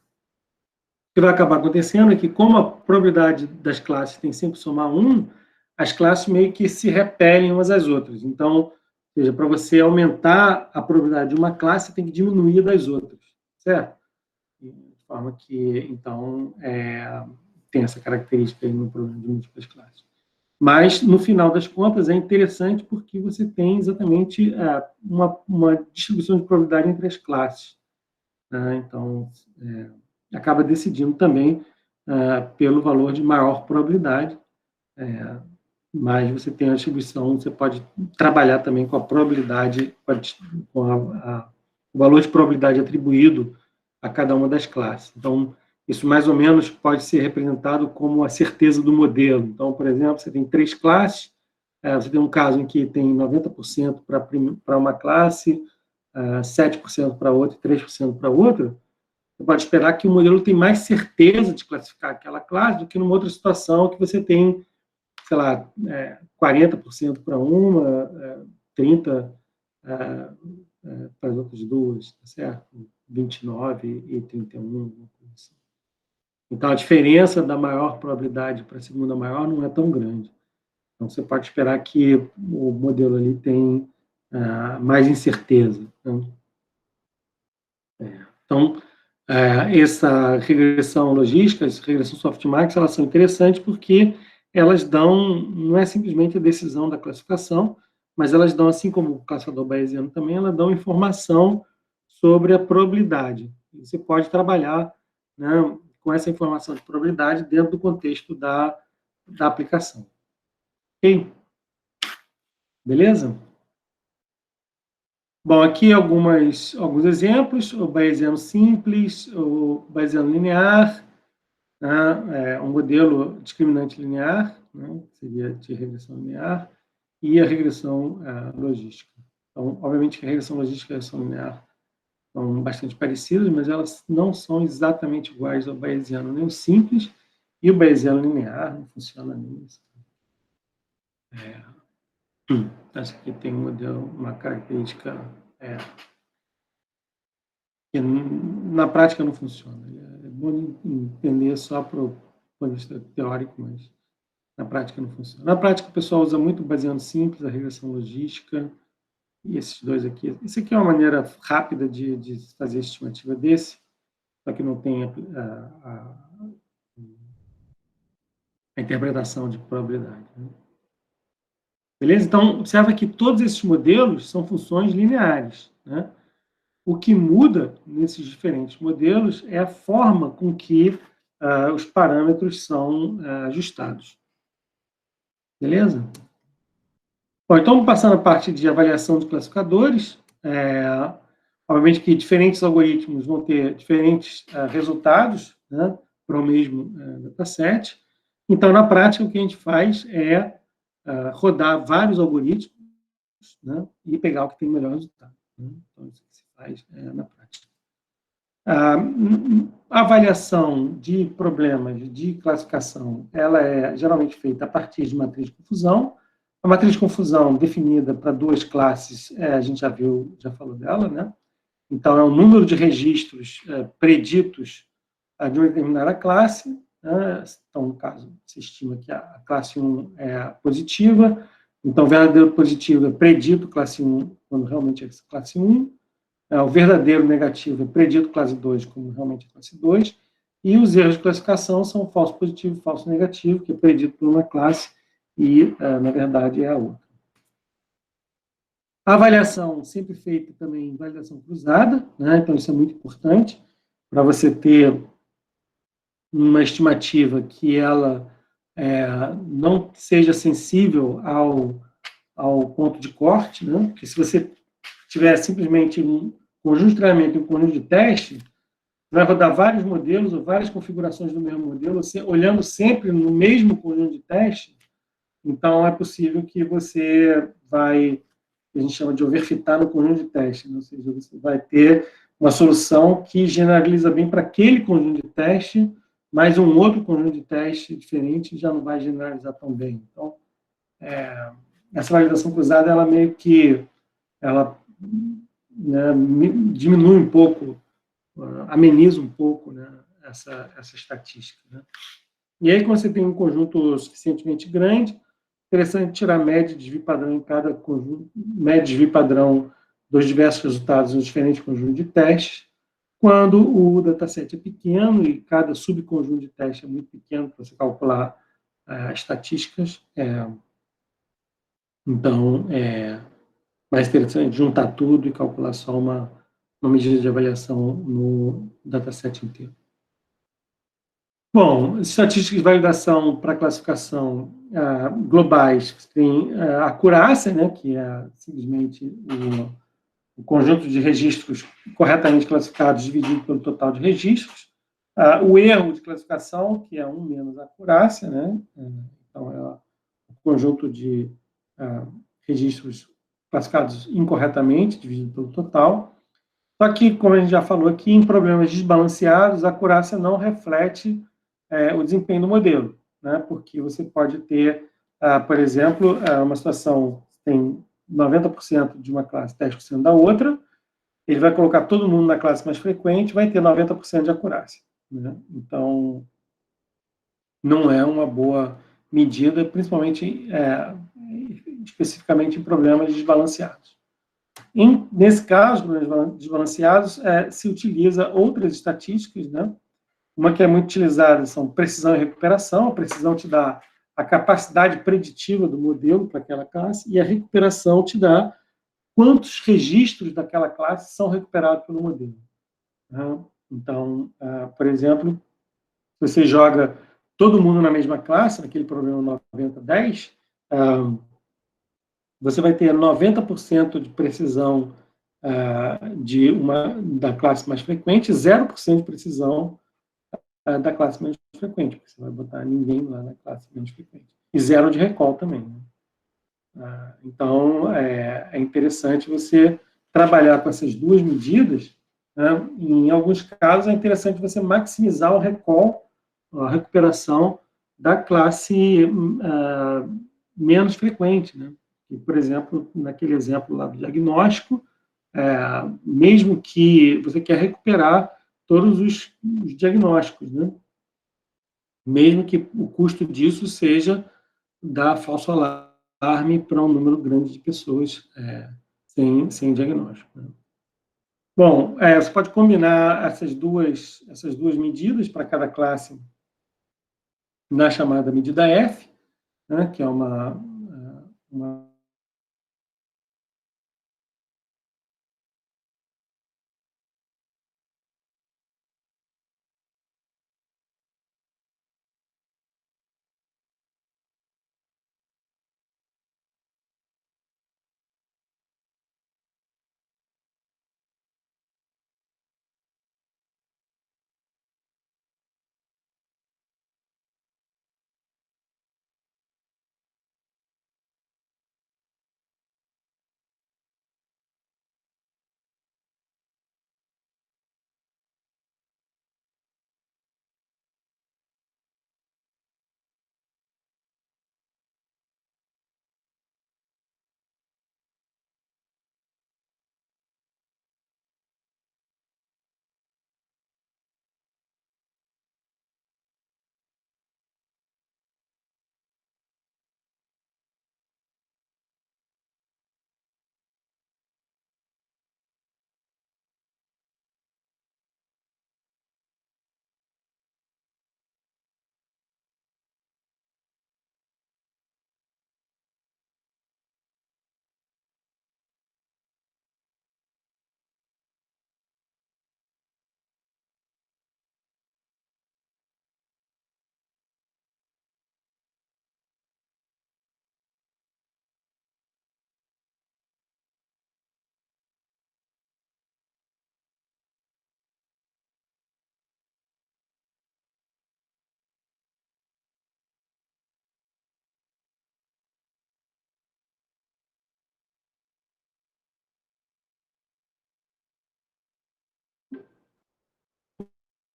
que vai acabar acontecendo é que, como a probabilidade das classes tem sempre que somar 1, as classes meio que se repelem umas às outras. Então, ou seja, para você aumentar a probabilidade de uma classe, você tem que diminuir das outras, certo? De forma que, então, tem essa característica aí no problema de múltiplas classes. Mas, no final das contas, é interessante porque você tem exatamente uma distribuição de probabilidade entre as classes, né? Então, acaba decidindo também pelo valor de maior probabilidade, mas você tem a distribuição, você pode trabalhar também com a probabilidade, com o valor de probabilidade atribuído a cada uma das classes. Então, isso mais ou menos pode ser representado como a certeza do modelo. Então, por exemplo, você tem 3 classes, você tem um caso em que tem 90% para uma classe, 7% para outra e 3% para outra. Você pode esperar que o modelo tem mais certeza de classificar aquela classe do que numa outra situação que você tem, sei lá, 40% para uma, 30% para as outras duas, tá certo? 29 e 31, assim. Então, a diferença da maior probabilidade para a segunda maior não é tão grande. Então, você pode esperar que o modelo ali tem mais incerteza, né? Então, essa regressão logística, essa regressão softmax, elas são interessantes porque elas dão, não é simplesmente a decisão da classificação, mas elas dão, assim como o classificador bayesiano também, elas dão informação sobre a probabilidade. Você pode trabalhar, né, com essa informação de probabilidade dentro do contexto da aplicação. Ok? Beleza? Bom, aqui alguns exemplos: o bayesiano simples, o bayesiano linear, né, um modelo discriminante linear, né, seria de regressão linear, e a regressão logística. Então, obviamente que a regressão logística e a regressão linear são bastante parecidas, mas elas não são exatamente iguais ao bayesiano nem o simples, e o bayesiano linear não funciona nem. Acho que tem um modelo, uma característica que na prática não funciona. É bom entender só para o ponto de vista teórico, mas na prática não funciona. Na prática, o pessoal usa muito o bayesiano simples, a regressão logística, e esses dois aqui. Isso aqui é uma maneira rápida de fazer a estimativa desse, só que não tem a interpretação de probabilidade, né? Beleza? Então, observa que todos esses modelos são funções lineares, né? O que muda nesses diferentes modelos é a forma com que os parâmetros são ajustados. Beleza? Bom, então, passando a parte de avaliação de classificadores, obviamente que diferentes algoritmos vão ter diferentes resultados, né, para o mesmo dataset. Então, na prática, o que a gente faz é rodar vários algoritmos, né, e pegar o que tem o melhor resultado, né? Então, isso que se faz na prática. A avaliação de problemas de classificação, ela é geralmente feita a partir de matriz de confusão. A matriz de confusão definida para 2 classes, a gente já falou dela, né? Então, é o número de registros preditos de uma determinada classe, né? Então, no caso, se estima que a classe 1 é positiva, então, o verdadeiro positivo é predito classe 1, quando realmente é classe 1, o verdadeiro negativo é predito classe 2, como realmente é classe 2, e os erros de classificação são falso positivo e falso negativo, que é predito por uma classe e, na verdade, é a outra. A avaliação sempre feita também em validação cruzada, né? Então isso é muito importante para você ter uma estimativa que ela não seja sensível ao ponto de corte, né? Porque se você tiver simplesmente um conjunto de treinamento e um conjunto de teste, vai rodar vários modelos ou várias configurações do mesmo modelo, você, olhando sempre no mesmo conjunto de teste, então é possível que você vai, a gente chama de overfitar no conjunto de teste, né? Ou seja, você vai ter uma solução que generaliza bem para aquele conjunto de teste, mas um outro conjunto de teste diferente já não vai generalizar tão bem. Então, essa validação cruzada, ela meio que, ela, né, diminui um pouco, ameniza um pouco, né, essa estatística, né? E aí, quando você tem um conjunto suficientemente grande, interessante tirar média de desvio padrão em cada conjunto, média de desvio padrão dos diversos resultados em diferentes conjuntos de testes. Quando o dataset é pequeno e cada subconjunto de teste é muito pequeno para você calcular estatísticas, então é mais interessante juntar tudo e calcular só uma medida de avaliação no dataset inteiro. Bom, estatísticas de validação para classificação globais tem a acurácia, né, que é simplesmente o conjunto de registros corretamente classificados dividido pelo total de registros. O erro de classificação, que é 1 menos a acurácia, né, então é o conjunto de registros classificados incorretamente dividido pelo total. Só que, como a gente já falou aqui, em problemas desbalanceados, a acurácia não reflete o desempenho do modelo, né? Porque você pode ter, por exemplo, uma situação tem 90% de uma classe, 10% da outra, ele vai colocar todo mundo na classe mais frequente, vai ter 90% de acurácia, né? Então, não é uma boa medida, principalmente, especificamente em problemas desbalanceados. Nesse caso, problemas desbalanceados, se utiliza outras estatísticas, né? Uma que é muito utilizada são precisão e recuperação. A precisão te dá a capacidade preditiva do modelo para aquela classe, e a recuperação te dá quantos registros daquela classe são recuperados pelo modelo. Então, por exemplo, se você joga todo mundo na mesma classe, naquele problema 90-10, você vai ter 90% de precisão da classe mais frequente, 0% de precisão da classe menos frequente, porque você vai botar ninguém lá na classe menos frequente. E 0 de recall também, né? Então, é interessante você trabalhar com essas duas medidas, né? Em alguns casos, é interessante você maximizar o recall, a recuperação da classe menos frequente, né? E, por exemplo, naquele exemplo lá do diagnóstico, mesmo que você quer recuperar todos os diagnósticos, né? Mesmo que o custo disso seja dar falso alarme para um número grande de pessoas sem diagnóstico, né? Bom, você pode combinar essas duas medidas para cada classe na chamada medida F, né, que é uma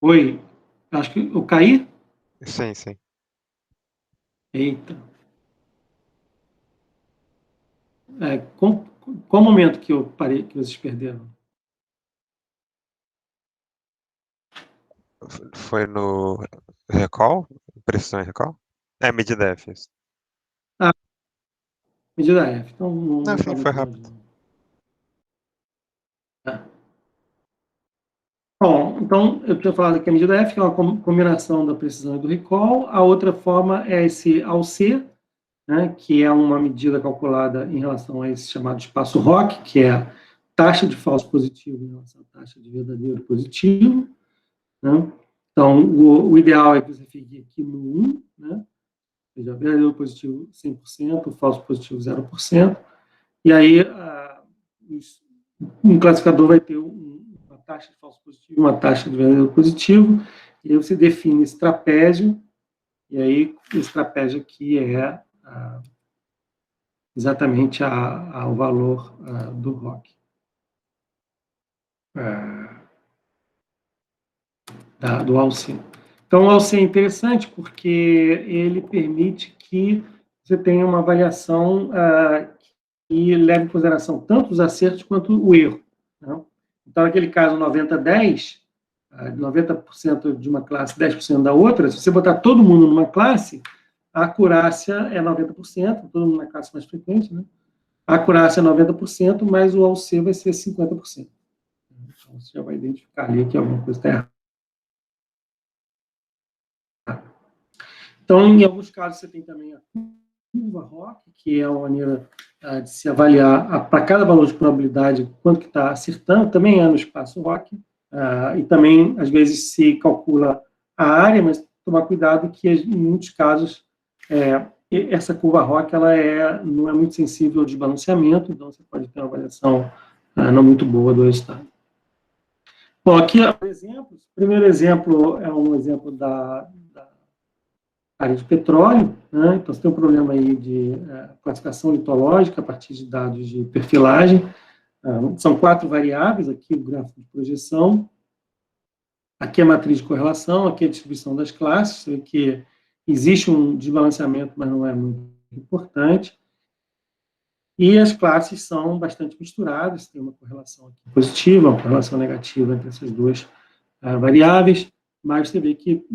Oi, acho que eu caí? Sim, sim. Eita. Qual momento que eu parei, que vocês perderam? Foi no recall? Precisão em recall? É, medida F, isso. Ah, medida F. Então, Não, não está sim, foi muito longe, rápido. não. Tá. Bom, então, eu tinha falado que a medida F é uma combinação da precisão e do recall. A outra forma é esse AUC, né, que é uma medida calculada em relação a esse chamado espaço ROC, que é a taxa de falso positivo em relação à taxa de verdadeiro positivo. Né? Então, o ideal é que você fique aqui no 1, né? Ou seja, verdadeiro positivo 100%, falso positivo 0%. E aí, um classificador vai ter uma taxa de falso positivo e uma taxa de verdadeiro positivo, e aí você define esse trapézio, e aí esse trapézio aqui é exatamente o valor do ROC, do AUC. Então, o AUC é interessante porque ele permite que você tenha uma avaliação que leve em consideração tanto os acertos quanto o erro. Né? Então, naquele caso 90-10, 90% de uma classe, 10% da outra, se você botar todo mundo numa classe, a acurácia é 90%, todo mundo na classe mais frequente, né? A acurácia é 90%, mas o AUC vai ser 50%. Então, você já vai identificar ali que alguma coisa está errada. Então, em alguns casos, você tem também a curva ROC, que é uma maneira de se avaliar para cada valor de probabilidade quanto que está acertando, também é no espaço ROC, e também, às vezes, se calcula a área, mas tomar cuidado que, em muitos casos, essa curva ROC ela não é muito sensível ao desbalanceamento, então você pode ter uma avaliação não muito boa do resultado. Bom, aqui, exemplos. O primeiro exemplo é um exemplo da área de petróleo, né? Então, você tem um problema aí de classificação litológica a partir de dados de perfilagem. São 4 variáveis, aqui o gráfico de projeção, aqui a matriz de correlação, aqui a distribuição das classes, você vê que existe um desbalanceamento, mas não é muito importante. E as classes são bastante misturadas, tem uma correlação aqui positiva, uma correlação negativa entre essas duas variáveis, mas você vê que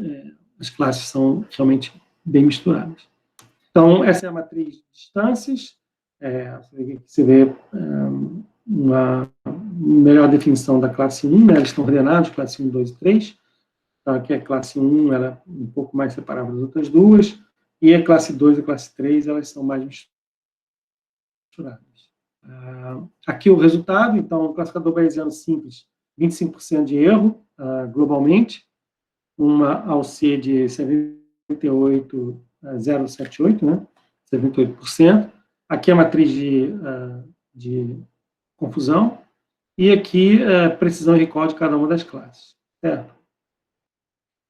as classes são realmente bem misturadas. Então, essa é a matriz de distâncias, você vê uma melhor definição da classe 1, né? Elas estão ordenadas, classe 1, 2 e 3. Então, aqui a classe 1, ela é um pouco mais separada das outras duas, e a classe 2 e a classe 3, elas são mais misturadas. Aqui o resultado, então, o classificador bayesiano simples, 25% de erro globalmente, uma AUC de 78,078, né? 78%. Aqui a matriz de confusão, e aqui precisão e recall de cada uma das classes, certo?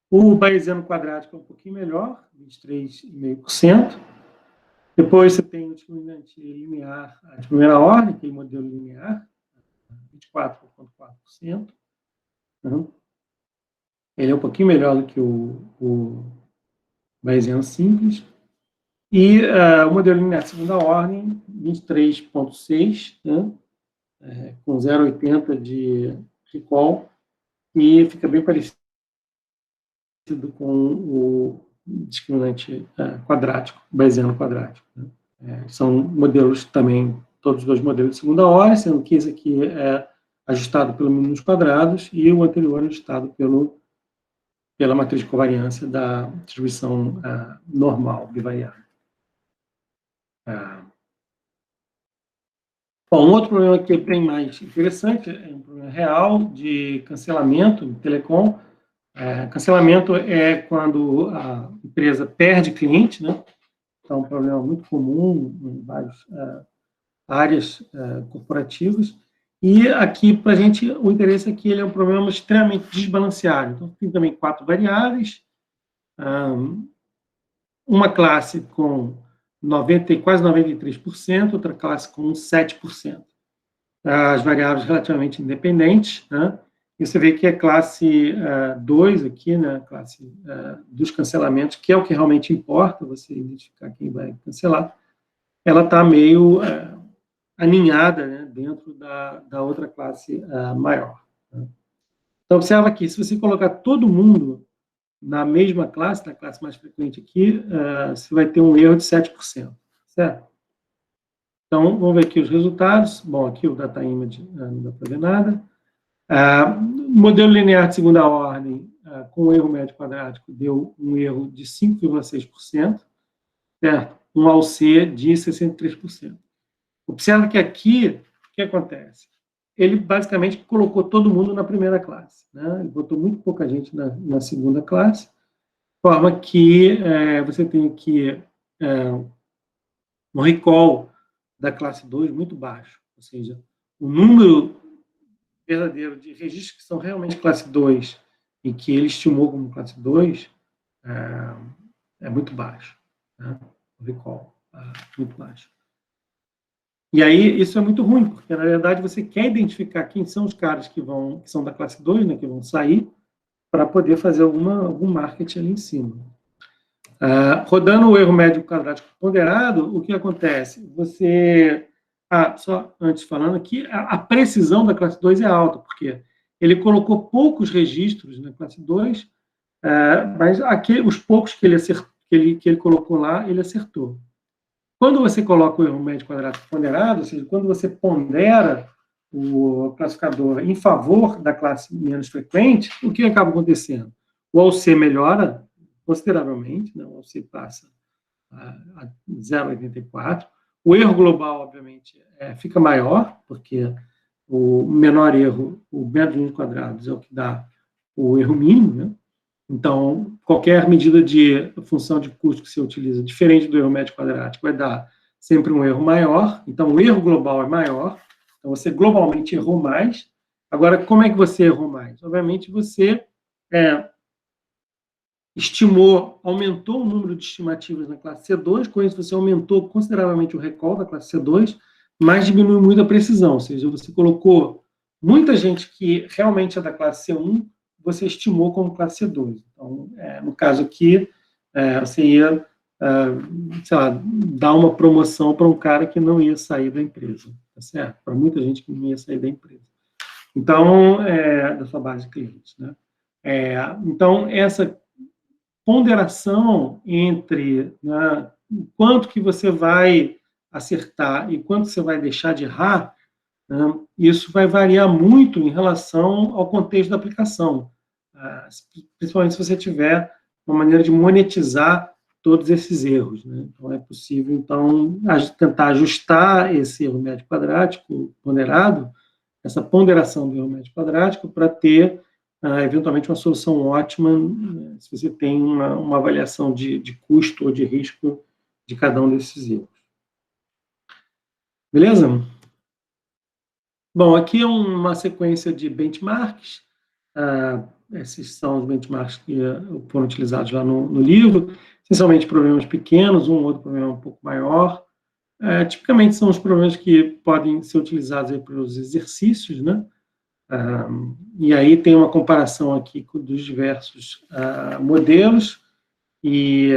O bayesiano quadrático é um pouquinho melhor, 23,5%. Depois você tem o discriminante linear de primeira ordem, aquele modelo linear, 24,4%. Uhum. Ele é um pouquinho melhor do que o bayesiano simples. E o modelo linear de segunda ordem, 23,6%, né? Com 0,80 de recall, e fica bem parecido com o discriminante quadrático, bayesiano quadrático. Né? São modelos também, todos os dois modelos de segunda ordem, sendo que esse aqui é ajustado pelo mínimo dos quadrados e o anterior ajustado pela matriz de covariância da distribuição normal, bivariada. Bom, um outro problema que é bem mais interessante é um problema real de cancelamento em telecom. Cancelamento é quando a empresa perde cliente, né? Então, é um problema muito comum em várias áreas corporativas. E aqui, para a gente, o interesse é que ele é um problema extremamente desbalanceado. Então, tem também 4 variáveis, uma classe com quase 93%, outra classe com 7%. As variáveis relativamente independentes, né? E você vê que a classe 2 aqui, né, a classe dos cancelamentos, que é o que realmente importa, você identificar quem vai cancelar, ela está meio aninhada, né, dentro da outra classe maior. Né? Então, observa aqui, se você colocar todo mundo na mesma classe, na classe mais frequente aqui, você vai ter um erro de 7%, certo? Então, vamos ver aqui os resultados. Bom, aqui o data image não dá para ver nada. Modelo linear de segunda ordem, com erro médio quadrático, deu um erro de 5,6%, certo? Um AUC de 63%. Observa que aqui, o que acontece? Ele basicamente colocou todo mundo na primeira classe, né? Ele botou muito pouca gente na segunda classe, de forma que você tem aqui um recall da classe 2 muito baixo, ou seja, o número verdadeiro de registros que são realmente classe 2 e que ele estimou como classe 2 é muito baixo, né? O recall muito baixo. E aí, isso é muito ruim, porque, na verdade, você quer identificar quem são os caras que são da classe 2, né, que vão sair, para poder fazer algum marketing ali em cima. Rodando o erro médio quadrático ponderado, o que acontece? Você... só antes falando aqui, a precisão da classe 2 é alta, porque ele colocou poucos registros na classe 2, mas os poucos que ele colocou lá, ele acertou. Quando você coloca o erro médio quadrático ponderado, ou seja, quando você pondera o classificador em favor da classe menos frequente, o que acaba acontecendo? O AUC melhora consideravelmente, né? O AUC passa a 0,84. O erro global, obviamente, fica maior, porque o menor erro, o médio de quadrados, é o que dá o erro mínimo, né? Então, qualquer medida de função de custo que você utiliza, diferente do erro médio quadrático, vai dar sempre um erro maior. Então, o erro global é maior. Então, você globalmente errou mais. Agora, como é que você errou mais? Obviamente, você aumentou o número de estimativas na classe C2, com isso você aumentou consideravelmente o recall da classe C2, mas diminuiu muito a precisão, ou seja, você colocou muita gente que realmente é da classe C1, você estimou como classe C2. Então, no caso aqui, você ia, sei lá, dar uma promoção para um cara que não ia sair da empresa, tá certo? Para muita gente que não ia sair da empresa. Então, da sua base de clientes, né? Então, essa ponderação entre, né, quanto que você vai acertar e quanto você vai deixar de errar, né, isso vai variar muito em relação ao contexto da aplicação, principalmente se você tiver uma maneira de monetizar todos esses erros, né? Então, é possível, então, tentar ajustar esse erro médio quadrático ponderado, essa ponderação do erro médio quadrático, para ter eventualmente uma solução ótima, se você tem uma avaliação de custo ou de risco de cada um desses erros. Beleza? Bom, aqui é uma sequência de benchmarks. Esses são os benchmarks que foram utilizados lá no livro. Essencialmente problemas pequenos, um ou outro problema um pouco maior. Tipicamente são os problemas que podem ser utilizados para os exercícios, né? E aí tem uma comparação aqui dos diversos modelos, e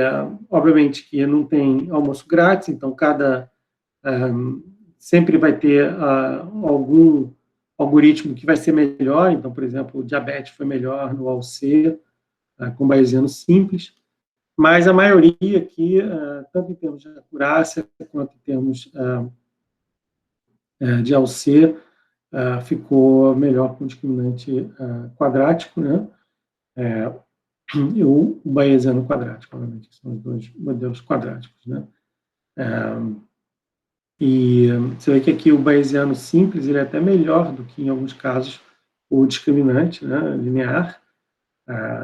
obviamente que não tem almoço grátis, então sempre vai ter algum algoritmo que vai ser melhor. Então, por exemplo, o diabetes foi melhor no AUC, com bayesiano simples, mas a maioria aqui, tanto em termos de acurácia quanto em termos de AUC, ficou melhor com o discriminante quadrático, né? E o bayesiano quadrático, obviamente, são os dois modelos quadráticos, né? E você vê que aqui o bayesiano simples ele é até melhor do que, em alguns casos, o discriminante, né, linear.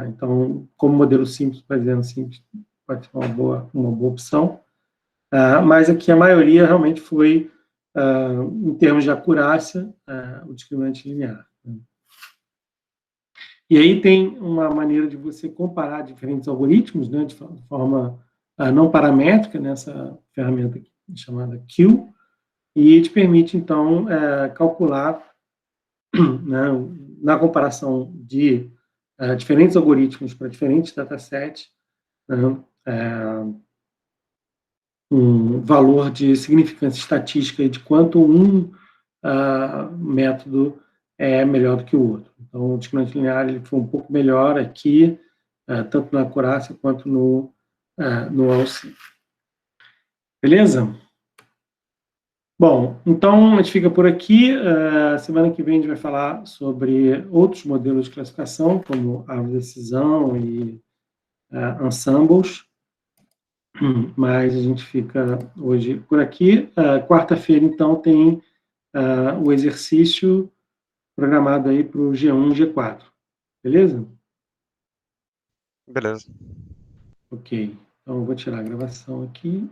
Então, como modelo simples, o bayesiano simples pode ser uma boa opção. Mas aqui a maioria realmente foi, em termos de acurácia, o discriminante linear. E aí tem uma maneira de você comparar diferentes algoritmos, né, de forma não paramétrica, nessa ferramenta aqui, chamada Q, e te permite, então, calcular, né, na comparação de diferentes algoritmos para diferentes datasets, né, um valor de significância estatística de quanto um método é melhor do que o outro. Então, o discriminante linear ele foi um pouco melhor aqui, tanto na acurácia quanto no AUC. Beleza? Bom, então a gente fica por aqui. Semana que vem a gente vai falar sobre outros modelos de classificação, como árvore de decisão e ensembles. Mas a gente fica hoje por aqui. Quarta-feira, então, tem o exercício programado aí para o G1, G4. Beleza? Beleza. Ok. Então, eu vou tirar a gravação aqui.